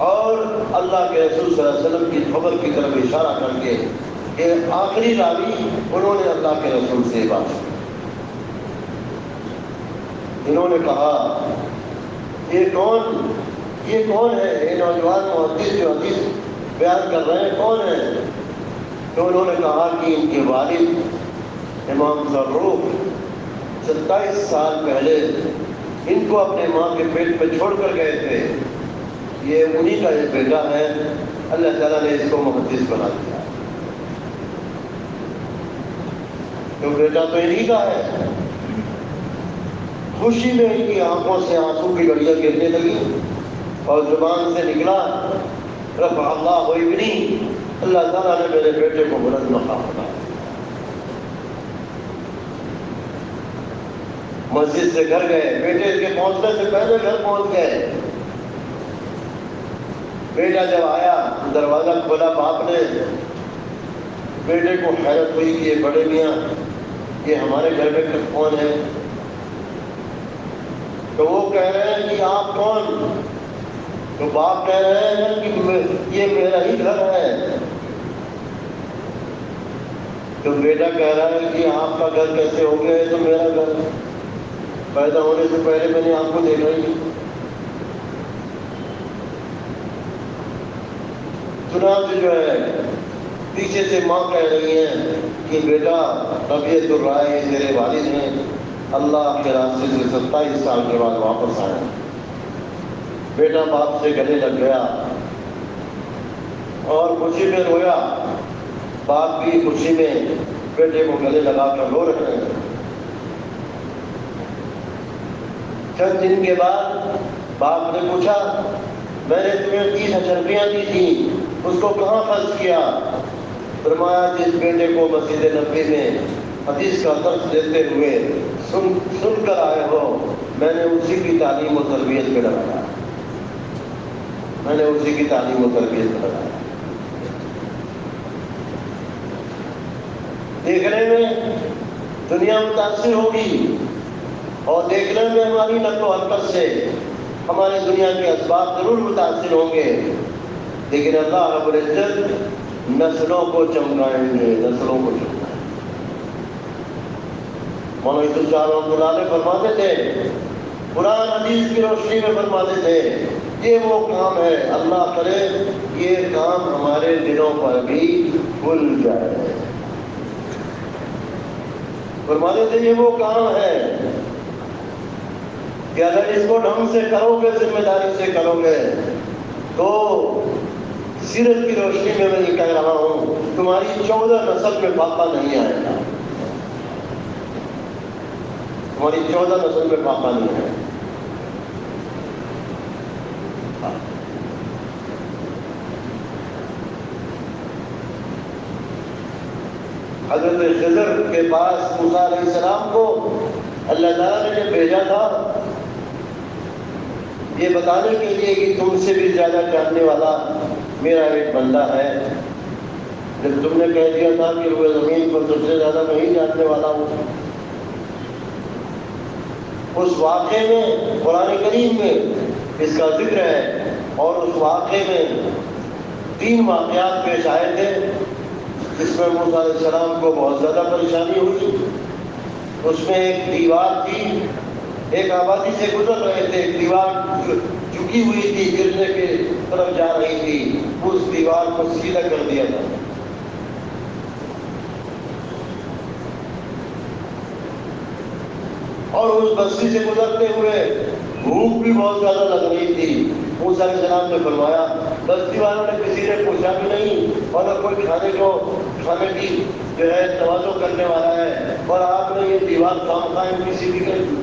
اور اللہ کے رسول صلی اللہ علیہ وسلم کی خبر کی طرف اشارہ کر کے کہ آخری راوی انہوں نے اللہ کے رسول سے بات کی۔ انہوں نے کہا یہ کون ہے، یہ نوجوان محدث جو حدیث بیان کر رہے ہیں کون ہے؟ تو انہوں نے کہا کہ ان کے والد امام فروخ 27 سال پہلے ان کو اپنے ماں کے پیٹ میں چھوڑ کر گئے تھے، یہ انہی کا ایک بیٹا ہے، اللہ تعالیٰ نے اس کو محدث بنا دیا، تو بیٹا تو انہی کا ہے۔ خوشی میں ان کی آنکھوں سے آنسو کی گڑیاں گرنے لگی، اور زبان سے نکلا رفع اللہ ابنی، اللہ تعالیٰ نے میرے بیٹے کو بلند مقام بنایا۔ مسجد سے گھر گئے، بیٹے کے پہنچنے سے پہلے گھر پہنچ گئے۔ بیٹا جب آیا، دروازہ کھولا باپ نے، بیٹے کو حیرت ہوئی کہ یہ بڑے میاں یہ ہمارے گھر میں کون ہے؟ تو وہ کہہ رہے ہیں کہ آپ کون؟ تو باپ کہہ رہے ہیں کہ یہ میرا ہی گھر ہے۔ تو بیٹا کہہ رہا ہے کہ آپ کا گھر کیسے ہو گیا ہے؟ تو میرا گھر پیدا ہونے سے پہلے میں نے آپ کو دیکھا ہی نہیں۔ چنانچہ جو ہے پیچھے سے ماں کہہ رہی ہیں کہ بیٹا ربیع الرائے میرے والد ہیں، اللہ کے راستے سے 27 سال کے بعد واپس آئے۔ بیٹا باپ سے گلے لگ گیا اور خوشی میں رویا، باپ بھی خوشی میں بیٹے کو گلے لگا کر رو رہے ہیں۔ چند دن کے بعد باپ نے پوچھا میں نے تمہیں 30 اشرفیاں دی تھیں، اس کو کہاں خرچ کیا؟ فرمایا جس بیٹے کو مسجد نبوی میں حدیث کا درس دیتے ہوئے سن کر آئے ہو، میں نے اسی کی تعلیم و تربیت پہ لگایا، میں نے اسی کی تعلیم و تربیت پہ لگایا۔ دیکھنے میں دنیا متاثر ہوگی، اور دیکھنے میں ہماری نقل و حرکت سے ہماری دنیا کے اسباب ضرور متاثر ہوں گے، لیکن اللہ رب العزت نسلوں کو چمکائیں گے، نسلوں کو چمکائیں گے۔ مولانا یوسف شاہ رحمۃ اللہ علیہ فرماتے تھے، قرآن حدیث کی روشنی میں فرماتے تھے یہ وہ کام ہے، اللہ کرے یہ کام ہمارے دلوں پر بھی کھل جائے۔ فرماتے تھے یہ وہ کام ہے کہ اگر اس کو ڈھنگ سے کرو گے، ذمہ داری سے کرو گے، تو سیرت کی روشنی میں یہ کہہ رہا ہوں تمہاری 14 نسل میں فاقہ نہیں آئے گا، تمہاری 14 نسل میں فاقہ نہیں آئے گا۔ حضرت خضر کے پاس موسیٰ علیہ السلام کو اللہ تعالیٰ نے جب بھیجا تھا یہ بتانے کے لیے کہ تم سے بھی زیادہ جاننے والا میرا ایک بندہ ہے، جب تم نے کہہ دیا تھا کہ روئے زمین پر تم سے زیادہ میں ہی جاننے والا ہوں، اس واقعے میں قرآن کریم میں اس کا ذکر ہے، اور اس واقعے میں 3 واقعات پیش آئے تھے جس میں موسیٰ علیہ السلام کو بہت زیادہ پریشانی ہوئی۔ اس میں ایک دیوار تھی، ایک آبادی سے گزر رہے تھے، ایک دیوار جھکی ہوئی تھی، گرنے کی طرف جا رہی تھی، اس دیوار کو سیدھا کر دیا تھا۔ اور اس بستی سے گزرتے ہوئے بھوک بھی بہت زیادہ لگ رہی تھی۔ موسیٰ علیہ السلام نے فرمایا، بستی والوں نے کسی نے پوچھا بھی نہیں، اور نہ کوئی کھانے کی جو ہے توازن کرنے والا ہے، اور آپ نے یہ دیوار خامخواہ کسی بھی کر دی۔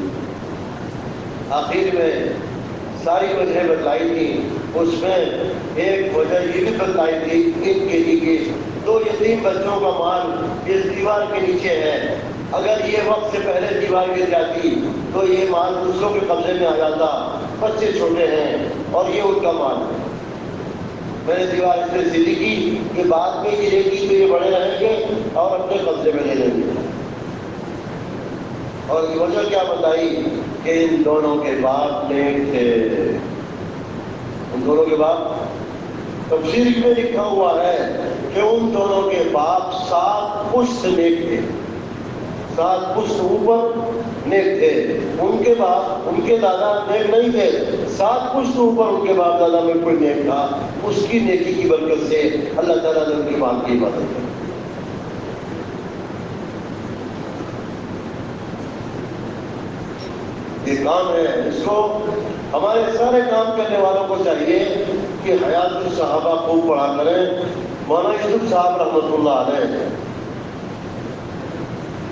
آخر میں ساری وجہ بتلائی تھی، اس میں ایک وجہ یہ بھی بتلائی تھی ان کے لیے 2 یتیم بچوں کا مال اس دیوار کے نیچے ہے، اگر یہ وقت سے پہلے دیوار گر جاتی تو یہ مال دوسروں کے قبضے میں آ جاتا، بچے چھوٹے ہیں اور یہ ان کا مال ہے۔ میں نے دیوار اس لیے سیدھی کی کہ بعد میں گرے گی تو یہ بڑے رہیں گے اور اپنے قبضے میں لے لیں گے۔ اور یہ وجہ کیا بتائی کہ ان دونوں کے باپ نیک تھے۔ ان دونوں کے باپ، تفسیر میں لکھا ہوا ہے کہ ان دونوں کے باپ 7 پشت نیک تھے، 7 پشت اوپر نیک تھے۔ ان کے باپ، ان کے دادا نیک نہیں تھے، 7 پشت اوپر ان کے باپ دادا میں کوئی نیک تھا، اس کی نیکی کی برکت سے اللہ تعالیٰ نے ان کے باپ کی عبادت کی۔ یہ کام ہے، اس کو ہمارے سارے کام کرنے والوں کو چاہیے کہ حیات الصحابہ خوب پڑھا کریں۔ مولانا یوسف صاحب رحمۃ اللہ علیہ،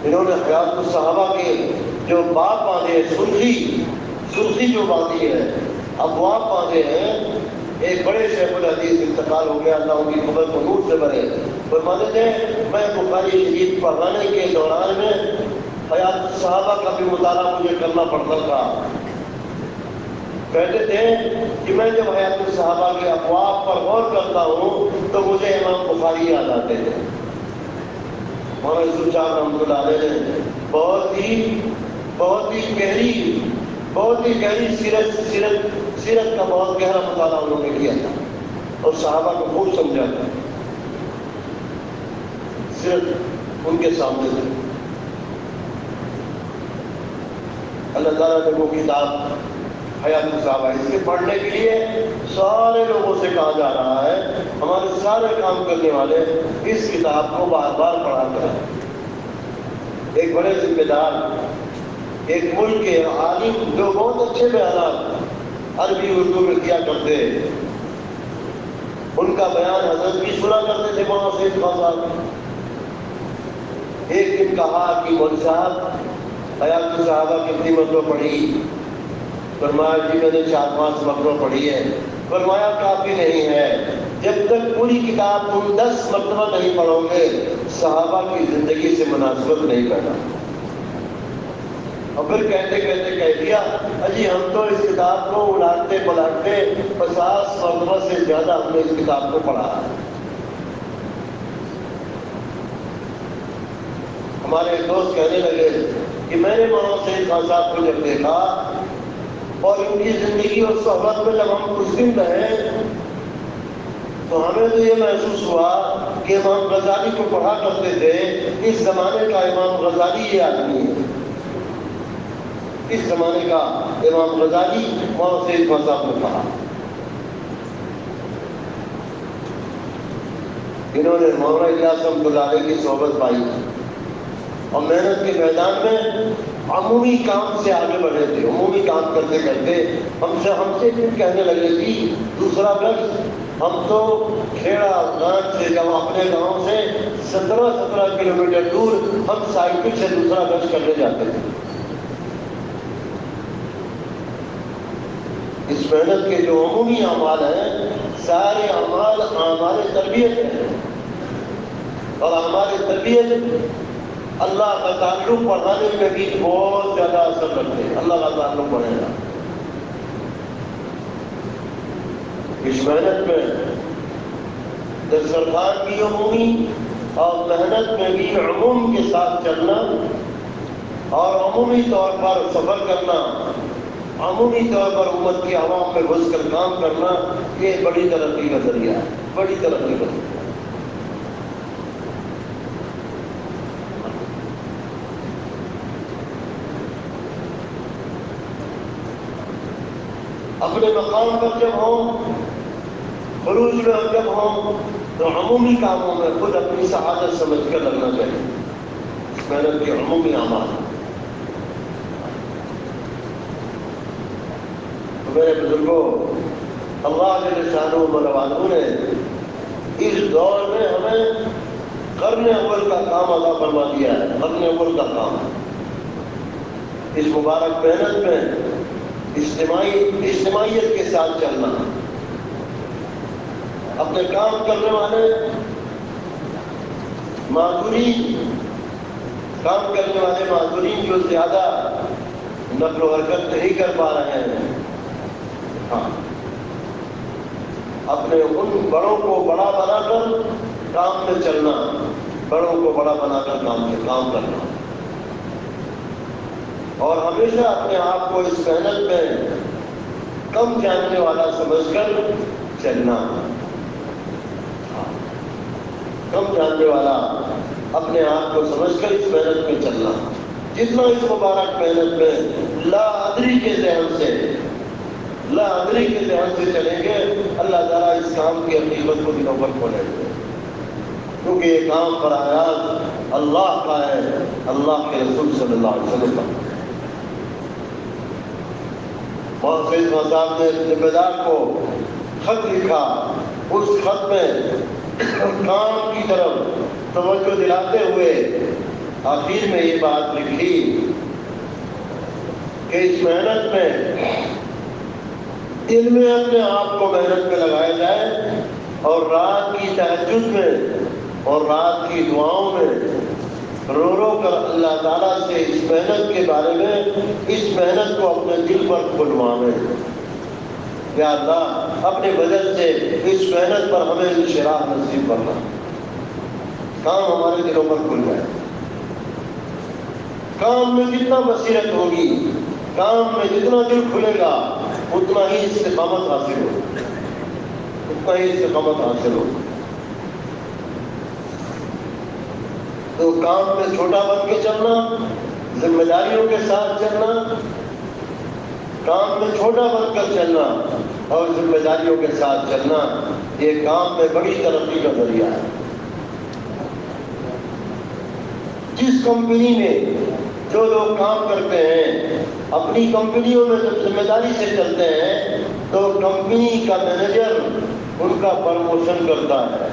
انہوں نے حیات الصحابہ کے جو باب باندھے، سرخی جو باندھی ہے، ابواب باندھے ہیں۔ ایک بڑے شیخ الحدیث انتقال ہو گیا، اللہ ان کی قبر کو نور سے بھرے، فرماتے تھے میں بخاری شریف پڑھانے کے دوران میں حیات الصحابہ کا بھی مطالعہ مجھے کرنا پڑتا تھا۔ کہتے تھے کہ میں جب حیات الصحابہ کے ابواب پر غور کرتا ہوں تو مجھے امام بخاری یاد آتے ہیں۔ مولانا یوسف صاحب رحمۃ اللہ علیہ نے بہت ہی گہری سیرت کا بہت گہرا مطالعہ انہوں نے کیا تھا اور صحابہ کو خوب سمجھا تھا۔ سیرت ان کے سامنے تھی۔ اللہ تعالیٰ نے وہ کتاب حیات الصحابہ، اس کے پڑھنے کے لیے سارے لوگوں سے کہا جا رہا ہے، ہمارے سارے کام کرنے والے اس کتاب کو بار بار پڑھا کریں۔ ایک بڑے ذمہ دار، ایک ملک کے عالم جو بہت اچھے بیانات عربی اردو میں کیا کرتے، ان کا بیان حضرت بھی سنا کرتے تھے مولانا سید خان صاحب۔ ایک دن کہا کہ مولوی صاحب حیات الصحابہ کتنی مرتبہ پڑھی؟ فرمایا جی میں نے 4-5 مرتبہ پڑھی ہے۔ فرمایا کافی نہیں ہے، جب تک پوری کتاب تم 10 مرتبہ نہیں پڑھو گے صحابہ کی زندگی سے مناسبت نہیں پیدا۔ اور پھر کہتے کہہ دیا اجی ہم تو اس کتاب کو اڑاتے پلاٹتے 50 مرتبہ سے زیادہ ہم نے اس کتاب کو پڑھا۔ ہمارے ایک دوست کہنے لگے کہ میں نے مولانا سید خان صاحب کو جب دیکھا اور ان کی زندگی اور صحبت میں جب ہم کچھ دن رہے تو ہمیں تو یہ محسوس ہوا کہ امام غزالی کو پڑھا کرتے تھے، اس زمانے کا امام غزالی یہ آدمی ہے، اس زمانے کا امام غزالی مولانا سید خان صاحب نے کہا۔ انہوں نے مولانا الیاس رحمۃ اللہ علیہ کی صحبت پائی اور محنت کے میدان میں عمومی کام سے آگے بڑھے تھے۔ عمومی کام کرتے کرتے ہم سے کہنے لگے کہ دوسرا لفظ ہم تو کھیڑا گانج سے جب اپنے گاؤں سے 17 کلومیٹر دور ہم سائیکل سے دوسرا گز کرنے جاتے تھے۔ اس محنت کے جو عمومی اعمال ہیں سارے اعمال تربیت ہیں، اور اعمال تربیت اللہ کا تعلق پڑھانے میں بھی بہت زیادہ اثر رکھتے ہیں۔ اللہ کا تعلق پڑھے گا، اس محنت میں دسترخوان بھی عمومی اور محنت میں بھی عموم کے ساتھ چلنا اور عمومی طور پر سفر کرنا، عمومی طور پر امت کی عوام میں گھس کر کام کرنا، یہ بڑی ترقی کا ذریعہ ہے، بڑی ترقی کا ذریعہ۔ اپنے مقام پر جب ہوں، خروج میں جب ہوں، تو عمومی کاموں میں خود اپنی سعادت سمجھ کر لگنا چاہیے، محنت کے عمومی اعمال۔ تو میرے بزرگوں، اللہ جل شانہ و مروانہ نے اس دور میں ہمیں قرن اول کا کام ادا فرما دیا ہے، قرن اول کا کام۔ اس مبارک محنت میں اجتماعیت کے ساتھ چلنا، اپنے کام کرنے والے معذورین جو زیادہ نقل و حرکت نہیں کر پا رہے ہیں، ہاں، اپنے ان بڑوں کو بڑا بنا کر کام میں چلنا، بڑوں کو بڑا بنا کر کام کرنا، اور ہمیشہ اپنے آپ کو اس محنت میں کم جاننے والا سمجھ کر چلنا، کم جاننے والا اپنے آپ کو سمجھ کر اس محنت میں چلنا۔ جتنا اس مبارک محنت میں لا ادری کے ذہن سے چلیں گے، اللہ تعالیٰ اس کام کی حقیقت کو دلوں پر کھولیں گے، کیونکہ یہ کام فرایات اللہ کا ہے، اللہ کے رسول صلی اللہ علیہ وسلم کا۔ محافظ صاحب نے ذمہ دار کو خط لکھا، اس خط میں کام کی طرف توجہ دلاتے ہوئے آخر میں یہ بات لکھی کہ اس محنت میں دن میں اپنے آپ کو محنت میں لگایا جائے، اور رات کی تہجد میں اور رات کی دعاؤں میں رو رو کر اللہ تعالیٰ سے اس محنت کے بارے میں، اس محنت کو اپنے دل پر کھلوائیں۔ یا اللہ اپنے بدل سے اس محنت پر ہمیں انشراح نصیب کرنا، کام ہمارے دلوں پر کھل جائے۔ کام میں جتنا بصیرت ہوگی، کام میں جتنا دل کھلے گا، اتنا ہی استقامت حاصل ہوگا، اتنا ہی استقامت حاصل ہوگا۔ تو کام میں چھوٹا بن کے چلنا، ذمہ داریوں کے ساتھ چلنا، کام میں چھوٹا بن کر چلنا اور ذمہ داریوں کے ساتھ چلنا، یہ کام میں بڑی ترقی کا ذریعہ ہے۔ جس کمپنی میں جو لوگ کام کرتے ہیں، اپنی کمپنیوں میں جب ذمہ داری سے چلتے ہیں تو کمپنی کا مینیجر ان کا پروموشن کرتا ہے۔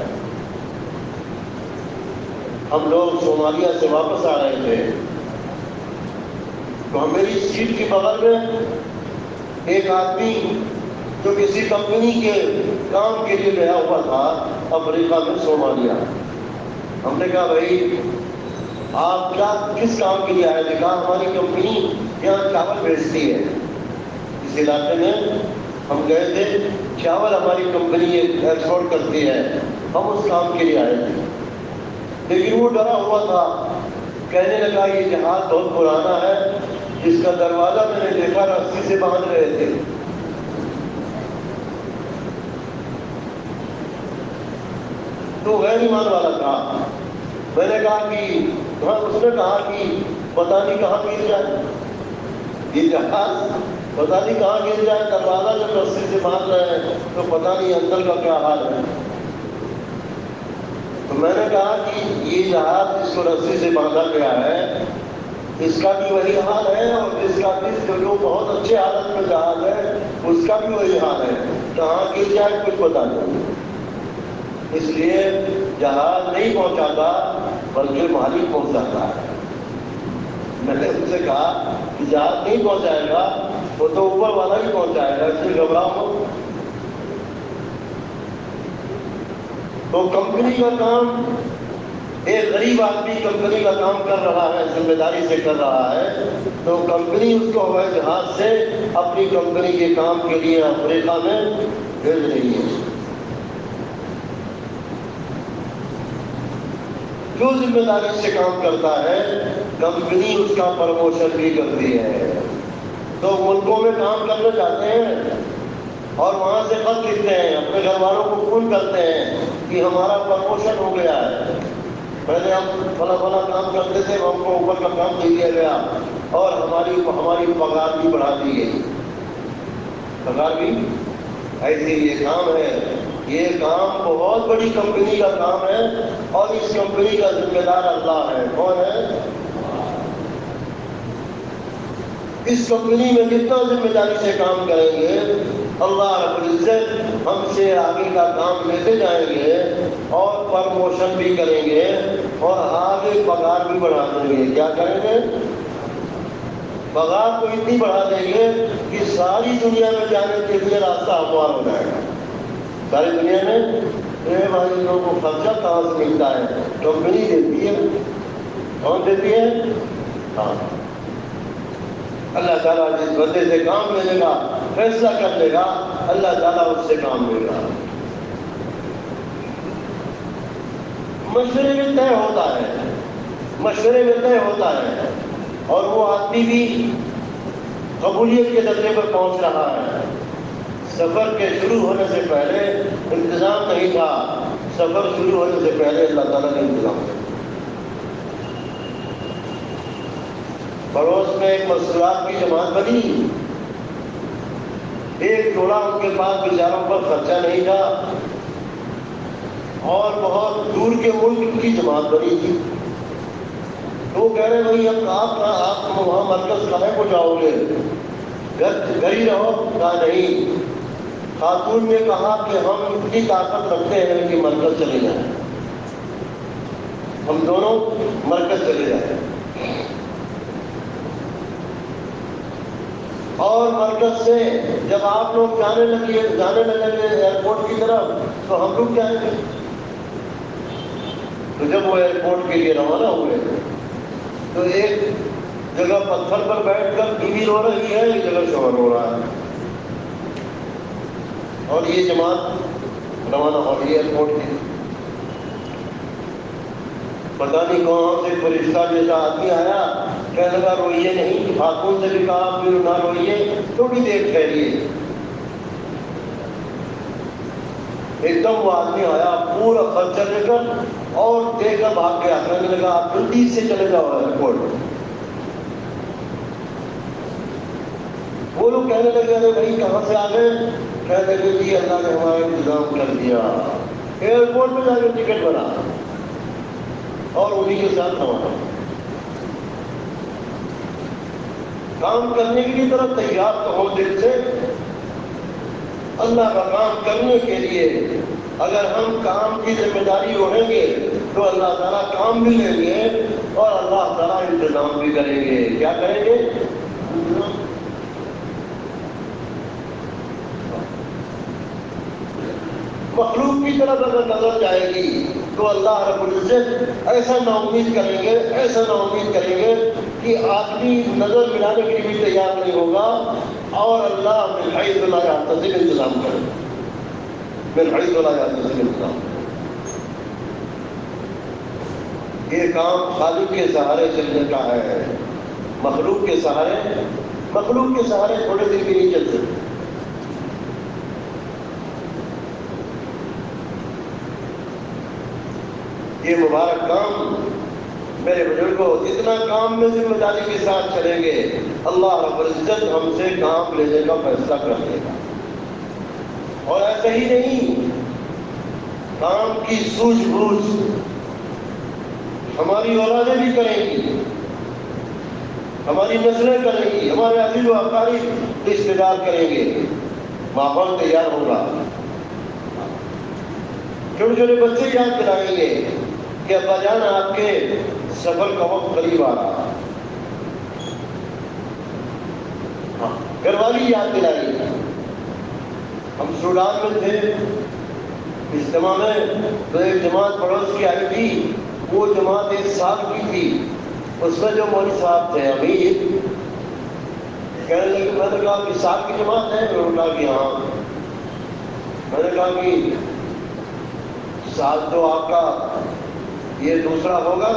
ہم لوگ صومالیہ سے واپس آ رہے تھے، تو میری سیٹ کے بغل میں ایک آدمی جو کسی کمپنی کے کام کے لیے گیا ہوا تھا افریقہ میں، صومالیہ۔ ہم نے کہا بھائی آپ کس کام کے لیے آئے تھے؟ کہا ہماری کمپنی یہاں چاول بیچتی ہے، اس علاقے میں ہم گئے تھے، چاول ہماری کمپنی ایکسپورٹ کرتی ہے، ہم اس کام کے لیے آئے تھے۔ لیکن وہ ڈرا ہوا تھا، کہنے لگا یہ جہاز بہت پرانا ہے، جس کا دروازہ میں نے دیکھا رسی سے باندھ رہے تھے۔ تو غیر ایمان والا تھا۔ میں نے کہا کہ اس نے کہا کہ پتہ نہیں کہاں گر جائے، یہ جہاز پتہ نہیں کہاں گر جائے، دروازہ جب رسی سے باندھ رہے ہیں تو پتہ نہیں اندر کا کیا حال ہے۔ تو میں نے کہا کہ یہ جہاز جس کو رسی سے باندھا گیا ہے، اس کا بھی وہی حال ہے، اور جس کا بھی جو بہت اچھے حالت میں جہاز ہے اس کا بھی وہی حال ہے، کہاں گر جائے کچھ پتہ نہیں۔ اس لیے جہاز نہیں پہنچاتا بلکہ مالک پہنچاتا ہے۔ میں نے ان سے کہا کہ جہاز نہیں پہنچائے گا، وہ تو اوپر والا ہی پہنچائے گا، اس میں گھبراؤ مت۔ تو کمپنی کا کام، ایک غریب آدمی کمپنی کا کام کر رہا ہے، ذمہ داری سے کر رہا ہے، تو کمپنی اس کو ہوائی جہاز سے اپنی کمپنی کے کام کے لیے افریقہ میں بھیج رہی ہے۔ جو ذمہ داری سے کام کرتا ہے کمپنی اس کا پروموشن بھی کرتی ہے. تو ملکوں میں کام کرنا چاہتے ہیں اور وہاں سے خط لکھتے ہیں، اپنے گھر والوں کو فون کرتے ہیں کہ ہمارا پروموشن ہو گیا ہے، پہلے ہم فلاں فلاں کام کرتے تھے، ہم کو اوپر کا کام دے دیا گیا اور ہماری پگار بھی بڑھا دی گئی. پگار بھی ایسے یہ کام ہے. یہ کام بہت بڑی کمپنی کا کام ہے اور اس کمپنی کا ذمہ دار اللہ ہے. کون ہے؟ اس کمپنی میں جتنا ذمہ داری سے کام کریں گے اللہ رب العزت ہم سے آگے کا کام لیتے جائیں گے اور پروموشن بھی کریں گے اور آگے پگار بھی بڑھا دیں گے. کیا کریں گے؟ پگار کو اتنی بڑھا دیں گے کہ ساری دنیا میں جانے کے لیے راستہ ہموار ہو جائے گا. ساری دنیا میں بھائی لوگوں کو خرچہ کہاں سے ملتا ہے؟ کمپنی دیتی ہے. کون دیتی ہے؟ ہاں، اللہ تعالیٰ جس بندے سے کام لے گا فیصلہ کر لے گا اللہ تعالیٰ اس سے کام لے گا. مشورے میں طے ہوتا ہے، مشورے میں طے ہوتا ہے اور وہ آدمی بھی قبولیت کے درجے پر پہنچ رہا ہے. سفر کے شروع ہونے سے پہلے انتظام نہیں تھا، سفر شروع ہونے سے پہلے اللہ تعالیٰ نے انتظام کیا. پڑوس میں ایک مصروعات کی جماعت بنی، ایک جوڑا ان کے پاس بیچاروں پر خرچہ نہیں تھا اور بہت دور کے ملک کی جماعت بنی تھی. تو کہہ رہے بھائی اب آپ وہاں مرکز کہاں کو جاؤ گے؟ گھر ہی رہو. کہا نہیں. خاتون نے کہا کہ ہم اتنی طاقت رکھتے ہیں کہ مرکز چلے جائیں، ہم دونوں مرکز چلے جائیں. اور مرکز سے جب آپ لوگ جانے لگے ایئرپورٹ کی طرف تو ہم رک جائیں گے. تو جب وہ ایئرپورٹ کے لیے روانہ ہوئے تو ایک جگہ پتھر پر بیٹھ کر بیوی رو رہی ہے، ایک جگہ شوہر رو رہا ہے اور یہ جماعت روانہ ہو رہی ہے ایئرپورٹ کی. پتہ نہیں کہاں سے فرشتہ جیسا آدمی آیا، کہنے لگا روئیے نہیں. خاتون سے بھی کہا پھر نہ روئیے، تھوڑی دیر ٹھہریے. ایک دم وہ آدمی آیا پورا خرچہ لے کر اور دے کر بھاگ گیا. کہنے لگا آپ جلدی سے چلے جاؤ ایئرپورٹ. وہ لوگ کہنے لگے ارے بھائی کہاں سے آ گئے؟ کہنے لگے جی اللہ نے ہمارا انتظام کر دیا. ایئرپورٹ میں جا کے ٹکٹ بنا اور انہیں کے ساتھ روانہ. کام کرنے کی طرف تیار تو ہو دل سے. اللہ کا کام کرنے کے لیے اگر ہم کام کی ذمہ داری اڑیں گے تو اللہ تعالیٰ کام بھی لیں گے اور اللہ تعالیٰ انتظام بھی کریں گے. کیا کریں گے؟ مخلوق کی طرف اگر نظر جائے گی تو اللہ رب العزت ایسا نا امید کریں گے، ایسا نا امید کریں گے کہ آدمی نظر ملانے کے لیے بھی تیار نہیں ہوگا اور اللہ من حیث لا یحتسب انتظام کرے. من حیث لا یحتسب انتظام. یہ کام خالق کے سہارے چلنے کا ہے. مخلوق کے سہارے تھوڑے دن بھی نہیں چل سکتے. یہ مبارک کام میرے بزرگوں جتنا کام میں ذمہ داری کے ساتھ چلیں گے اللہ رب العزت ہم سے کام لینے کا فیصلہ کر دے گا. اور ایسا ہی نہیں، کام کی سوجھ بوجھ ہماری اولادیں بھی کریں گی، ہماری نسلیں کریں گی، ہمارے عزیز و اقارب رشتے دار کریں گے. ماحول تیار ہوگا. چھوٹے چھوٹے بچے یاد دلائیں گے کہ ابا جان آپ کے سفر کا وقت قریب آ رہا. گھر والی یاد دلائی. ہم سوڈان میں تھے اجتماع میں تو ایک جماعت پڑوس کی آئی تھی. وہ جماعت 1 سال کی تھی. اس میں جو مولوی صاحب تھے امیر کہنے لگے میں نے کہا کہ 1 سال کی جماعت ہے؟ انہوں نے کہا کہ ہاں. میں نے کہا کہ سال تو آپ کا یہ دوسرا ہوگا،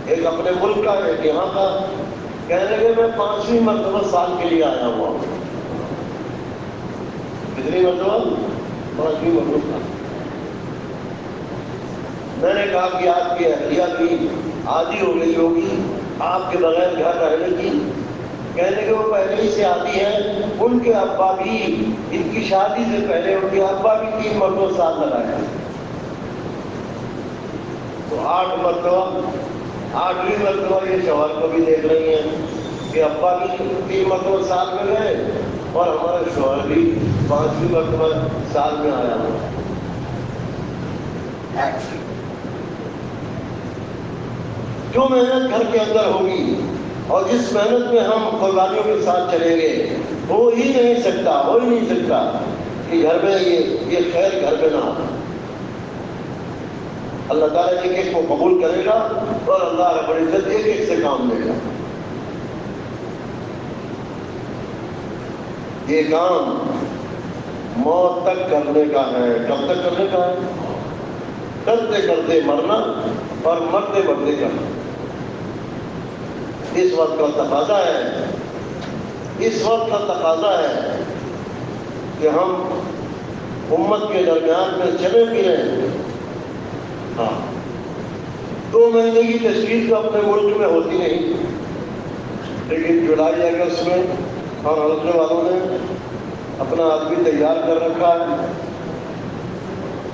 ایک اپنے ملک کا، ایک یہاں کا. کہنے لگے میں 5ویں مرتبہ سال کے لیے آیا ہوا ہوں. کتنی مرتبہ؟ 5ویں مرتبہ. میں نے کہا کہ آپ کی اہلیہ بھی عادی ہو گئی ہوگی آپ کے بغیر گھر رہنے کی. کہنے کہ وہ پہلے ہی سے عادی ہے. ان کے ابا بھی ان کی شادی سے پہلے ان کے ابا بھی 3 مرتبہ سال لگایا. تو 8 مرتبہ، 8ویں مرتبہ یہ شوہر کو بھی دیکھ رہی ہیں کہ ابا بھی 3 مرتبہ سال میں گئے اور ہمارے شوہر بھی 5ویں مرتبہ سال میں آیا ہوا. جو محنت گھر کے اندر ہوگی اور جس محنت میں ہم قربانیوں کے ساتھ چلیں گے، ہو ہی نہیں سکتا کہ گھر میں یہ خیر گھر میں نہ ہو. اللہ تعالیٰ ایک ایک کو قبول کرے گا اور اللہ رب العزت ایک ایک سے کام لے گا. یہ کام موت تک کرنے کا ہے. کب تک کرنے کا ہے؟ کرتے کرتے مرنا اور مرتے مرتے کرنا. اس وقت کا تقاضا ہے کہ ہم امت کے درمیان میں چلے پھرے. ہاں، 2 مہینے کی تشکیل تو اپنے ملک میں ہوتی نہیں، لیکن جولائی اگست میں اور حلقے والوں نے اپنا آدمی تیار کر رکھا ہے.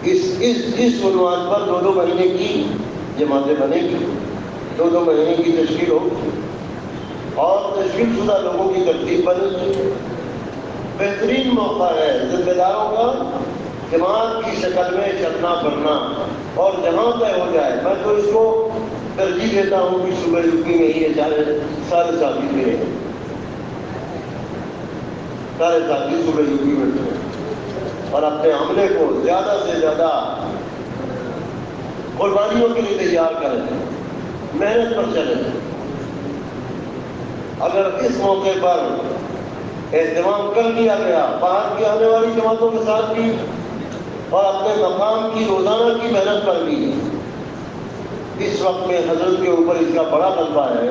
اس عنوان پر 2 مہینے کی جماعتیں بنے گی، 2 مہینے کی تشکیل ہوگی اور تشکیل شدہ لوگوں کی ترتیب بنے گی. بہترین موقع ہے ذمہ داروں کا جماعت کی شکل میں چلنا پھرنا اور جہاں طے ہو جائے. میں تو اس کو ترجیح دیتا ہوں کہ صبح یوپی میں ہی سارے ساتھی میرے صبح یوپی میں تھے اور اپنے عملے کو زیادہ سے زیادہ قربانیوں کے لیے تیار کریں، محنت پر چلیں. اگر اس موقع پر اہتمام کر لیا گیا باہر کی آنے والی جماعتوں کے ساتھ بھی اور اپنے مقام کی روزانہ کی محنت پر بھی، اس وقت میں حضرت کے اوپر اس کا بڑا غلبہ ہے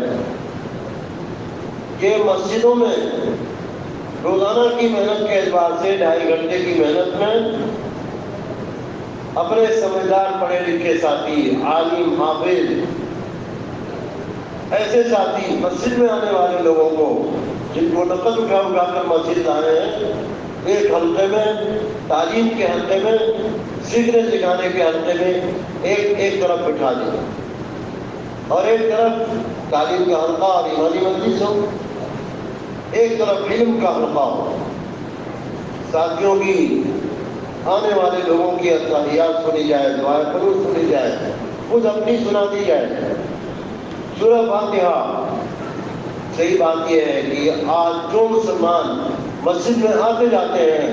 کہ مسجدوں میں روزانہ کی محنت کے اعتبار سے 2.5 گھنٹے کی محنت میں اپنے سمجھدار پڑھے لکھے ساتھی، عالم، حافظ، ایسے ساتھی مسجد میں آنے والے لوگوں کو جن کو نقل اٹھا کر مسجد لائے ہیں، ایک حلقے میں، تعلیم کے حلقے میں، سیکھنے سکھانے کے حلقے میں ایک طرف بٹھا دیں اور ایک طرف تعلیم کا حلقہ اور ایمانی مجلس ہو، ایک طرف علم کا حلقہ ہو. ساتھیوں کی آنے والے لوگوں کی اطلاعات سنی جائے، دعائیں قنوت سنی جائے، خود اپنی سنا دی جائے. سورہ فاتحہ. صحیح بات یہ ہے کہ آج جو مسلمان مسجد میں آتے جاتے ہیں،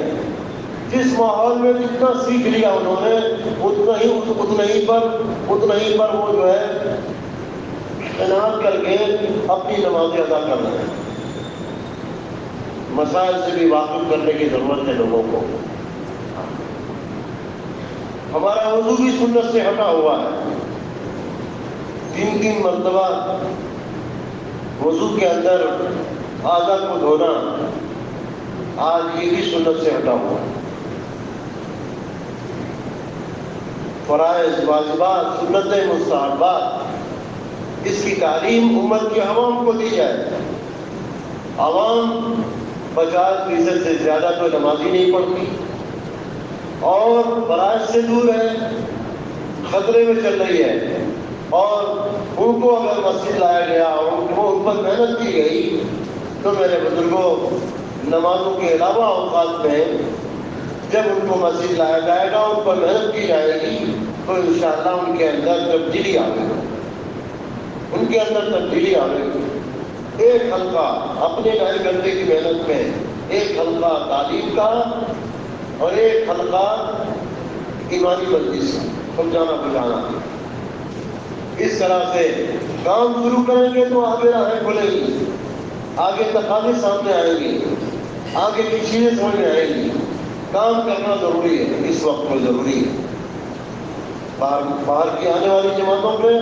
جس ماحول میں جتنا سیکھ لیا انہوں نے اتنا ہی پر وہ جو ہے عنایت کر کے اپنی نمازیں ادا کر رہے ہیں. مسائل سے بھی واقف کرنے کی ضرورت ہے لوگوں کو. ہمارا وضو بھی سنت سے ہٹا ہوا ہے. 3 مرتبہ وضو کے اندر اعضاء کو دھونا آج یہ بھی سنت سے ہٹا ہوا ہے. فرائض، واجبات، سنتیں، مستحبات، اس کی تعلیم امت کی عوام کو دی جائے. عوام 50% سے زیادہ تو نمازی نہیں پڑھتی اور فرائض سے دور ہے، خطرے میں چل رہی ہے، اور ان کو اگر مسجد لایا گیا اور ان پر محنت کی گئی تو میرے بزرگوں، نمازوں کے علاوہ اوقات میں جب ان کو مسجد لایا جائے گا، ان پر محنت کی جائے گی تو انشاءاللہ ان کے اندر تبدیلی آئے گی. ایک حلقہ اپنے 2.5 گھنٹے کی محنت میں، ایک حلقہ تعلیم کا اور ایک حلقہ ایمانی مجلس سمجھانا بجانا. اس طرح سے کام شروع کریں گے تو آگے راہیں کھلیں گی، آگے تقاضے سامنے آئیں گے، آگے کی چیزیں سمجھ میں آئیں گی. کام کرنا ضروری ہے، اس وقت میں ضروری ہے. باہر کی آنے والی جماعتوں کے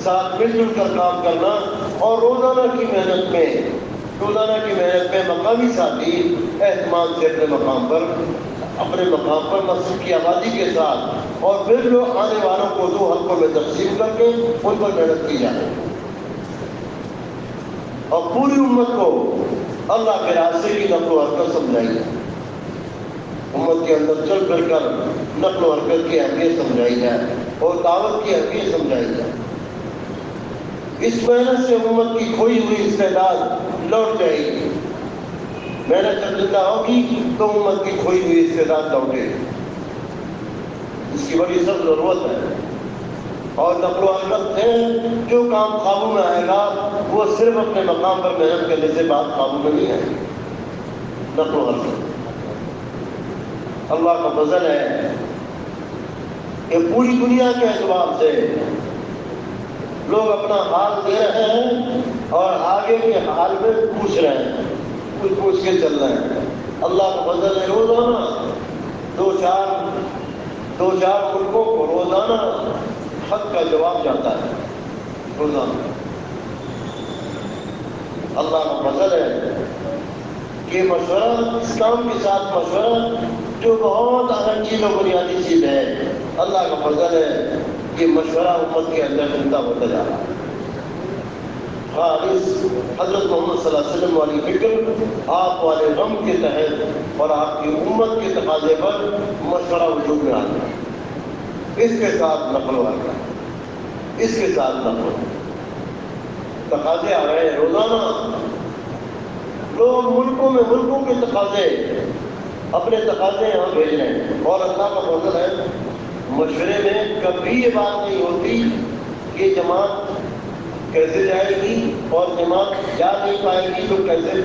ساتھ مل جل کر کام کرنا، اور روزانہ کی محنت میں مقامی ساتھی اہتمام سے اپنے مقام پر مسجد کی آبادی کے ساتھ، اور پھر جو آنے والوں کو 2 حلقوں میں تقسیم کر کے ان پر محنت کی جائے، اور پوری امت کو اللہ کے راستے کی نقل و حرکت سمجھائی جائے، امت کے اندر چل پھر کر نقل و حرکت کی اہمیت سمجھائی جائے اور دعوت کی اہمیت سمجھائی جائے۔ اس محنت سے امت کی کھوئی ہوئی استعداد لوٹ جائے گی، محنت جب زندہ ہوگی تو امت کی کھوئی ہوئی استعداد لوٹے گی، اس کی بڑی سخت ضرورت ہے۔ اور نقل و حرکت سے جو کام قابو میں آئے گا وہ صرف اپنے مقام پر محنت کرنے سے بات قابو میں نہیں آئے گی۔ نقل و حرکت اللہ کا فضل ہے کہ پوری دنیا کے اعتبار سے لوگ اپنا حال دے رہے ہیں اور آگے کے حال میں پوچھ رہے ہیں، پوچھ کے چل رہے ہیں۔ اللہ کا فضل ہے، روزانہ دو چار ملکوں کو روزانہ خط کا جواب جاتا ہے، روزانہ۔ اللہ کا فضل ہے کہ مشورہ، اس کام کے ساتھ مشورہ جو بہت اہم چیز اور بنیادی چیز ہے، اللہ کا فضل ہے کہ مشورہ امت کے اندر زندہ ہوتا جا رہا ہے۔ خالص حضرت محمد صلی اللہ علیہ وسلم والی فکر، آپ والے غم کے تحت اور آپ کی امت کے تقاضے پر مشورہ وجود میں آ رہا ہے۔ اس کے ساتھ نقل و حرکت، اس کے ساتھ نقل و حرکت، تقاضے آ رہے ہیں روزانہ، لوگ ملکوں کے تقاضے، اپنے تقاضے یہاں بھیج رہے ہیں، اور اللہ کا فضل ہے مشورے میں کبھی یہ بات نہیں ہوتی کہ جماعت کیسے جائے گی اور جماعت جا نہیں پائے گی تو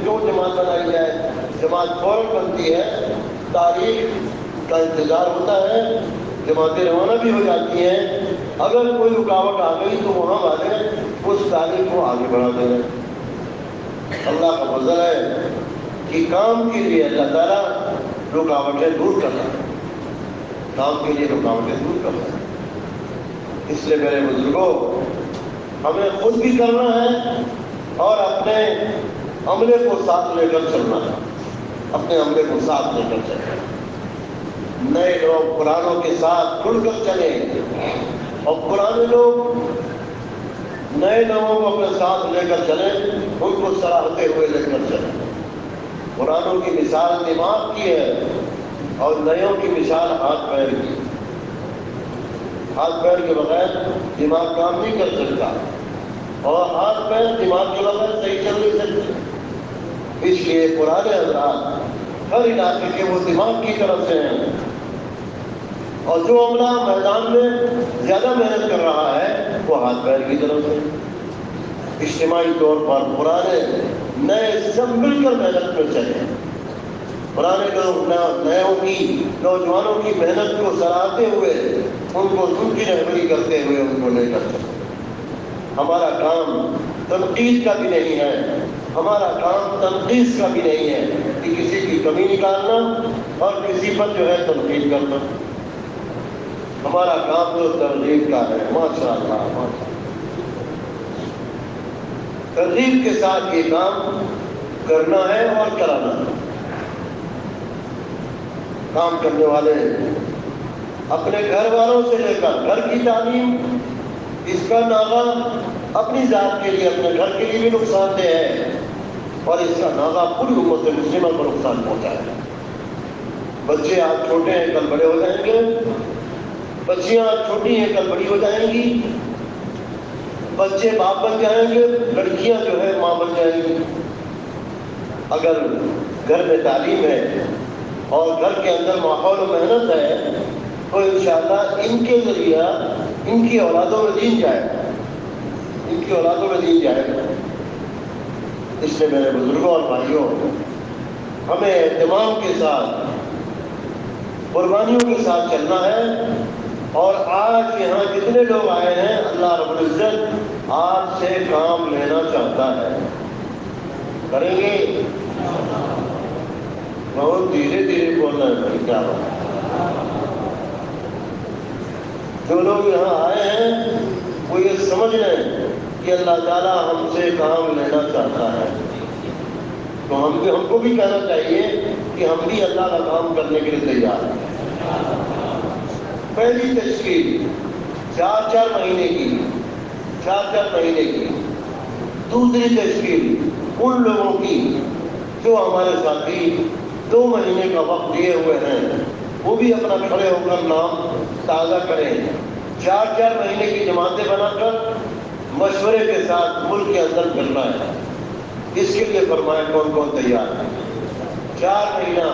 کیوں جماعت بنائی جائے۔ جماعت فوراً بنتی ہے، تاریخ کا انتظار ہوتا ہے، جماعتیں روانہ بھی ہو جاتی ہیں، اگر کوئی رکاوٹ آ گئی تو وہاں والے اس تاریخ کو آگے بڑھا دے رہے ہیں۔ اللہ کا فضل ہے کہ کام کے لیے اللہ تعالیٰ رکاوٹیں دور کرتا ہے، کام کے لیے رکاوٹیں دور کرتا ہے۔ اس لیے میرے بزرگوں، ہمیں خود بھی کرنا ہے اور اپنے عملے کو ساتھ لے کر چلنا ہے، اپنے عملے کو ساتھ لے کر چلنا ہے۔ نئے لوگ پرانوں کے ساتھ جڑ کر چلیں، اور پرانے لوگ نئے لوگوں کو اپنے ساتھ لے کر چلیں، ان کو سراہتے ہوئے لے کر چلیں۔ پرانوں کی مثال دماغ کی ہے اور نئےوں کی مثال ہاتھ پیر کی۔ ہاتھ پیر کے بغیر دماغ کام نہیں کر سکتا، اور ہاتھ پیر دماغ کے بغیر صحیح چل نہیں سکتے۔ اس لیے پرانے حضرات ہر علاقے کے وہ دماغ کی طرف سے ہیں، اور جو عملہ میدان میں زیادہ محنت کر رہا ہے وہ ہاتھ پیر کی طرف سے۔ اجتماعی طور پر پرانے نئے سب مل کر محنت میں چلیں۔ پرانے لوگ نوجوانوں کی محنت کو سراہتے ہوئے ان کی رہبری کرتے ہوئے ان کو نہیں کرتے۔ ہمارا کام تنقید کا بھی نہیں ہے، ہمارا کام تنقید کا بھی نہیں ہے کہ کسی کی کمی نکالنا اور کسی پر جو ہے تنقید کرنا۔ ہمارا کام تو ترغیب کا ہے، ماشاء اللہ ماشاء اللہ۔ ترغیب کے ساتھ یہ کام کرنا ہے اور کرانا ہے۔ کام کرنے والے اپنے گھر والوں سے لے کر گھر کی تعلیم، اس کا ناغہ اپنی ذات کے لیے، اپنے گھر کے لیے بھی نقصان دہ ہے، اور اس کا ناغہ پوری امت مسلمہ کو نقصان پہنچائے گا۔ بچے آج چھوٹے ہیں کل بڑے ہو جائیں گے، بچیاں آج چھوٹی ہیں کل بڑی ہو جائیں گی، بچے باپ بن جائیں گے، لڑکیاں جو ہے ماں بن جائیں گی۔ اگر گھر میں تعلیم ہے اور گھر کے اندر ماحول و محنت ہے تو انشاءاللہ ان کے ذریعہ ان کی اولادوں میں دین جائے گا، ان کی اولادوں میں دین جائے گا۔ اس لیے میرے بزرگوں اور بھائیوں، ہمیں اہتمام کے ساتھ، قربانیوں کے ساتھ چلنا ہے۔ اور آج یہاں جتنے لوگ آئے ہیں، اللہ رب العزت آپ سے کام لینا چاہتا ہے۔ کریں گے؟ بہت دھیرے دھیرے بولنا ہے، کیا بات۔ جو لوگ یہاں آئے ہیں وہ یہ سمجھ لیں کہ اللہ تعالیٰ ہم سے کام لینا چاہتا ہے، تو ہم کو بھی کہنا چاہیے کہ ہم بھی اللہ کا کام کرنے کے لیے تیار ہیں۔ پہلی تشکیل 4 مہینے کی، 4 مہینے کی۔ دوسری تشکیل ان لوگوں کی جو ہمارے ساتھی 2 مہینے کا وقت دیے ہوئے ہیں، وہ بھی اپنا کھڑے ہو کر نام تازہ کریں۔ 4 مہینے کی جماعتیں بنا کر مشورے کے ساتھ ملک کے اندر کرنا ہے۔ اس کے لیے فرمایا کون کون تیار ہے؟ 4 مہینہ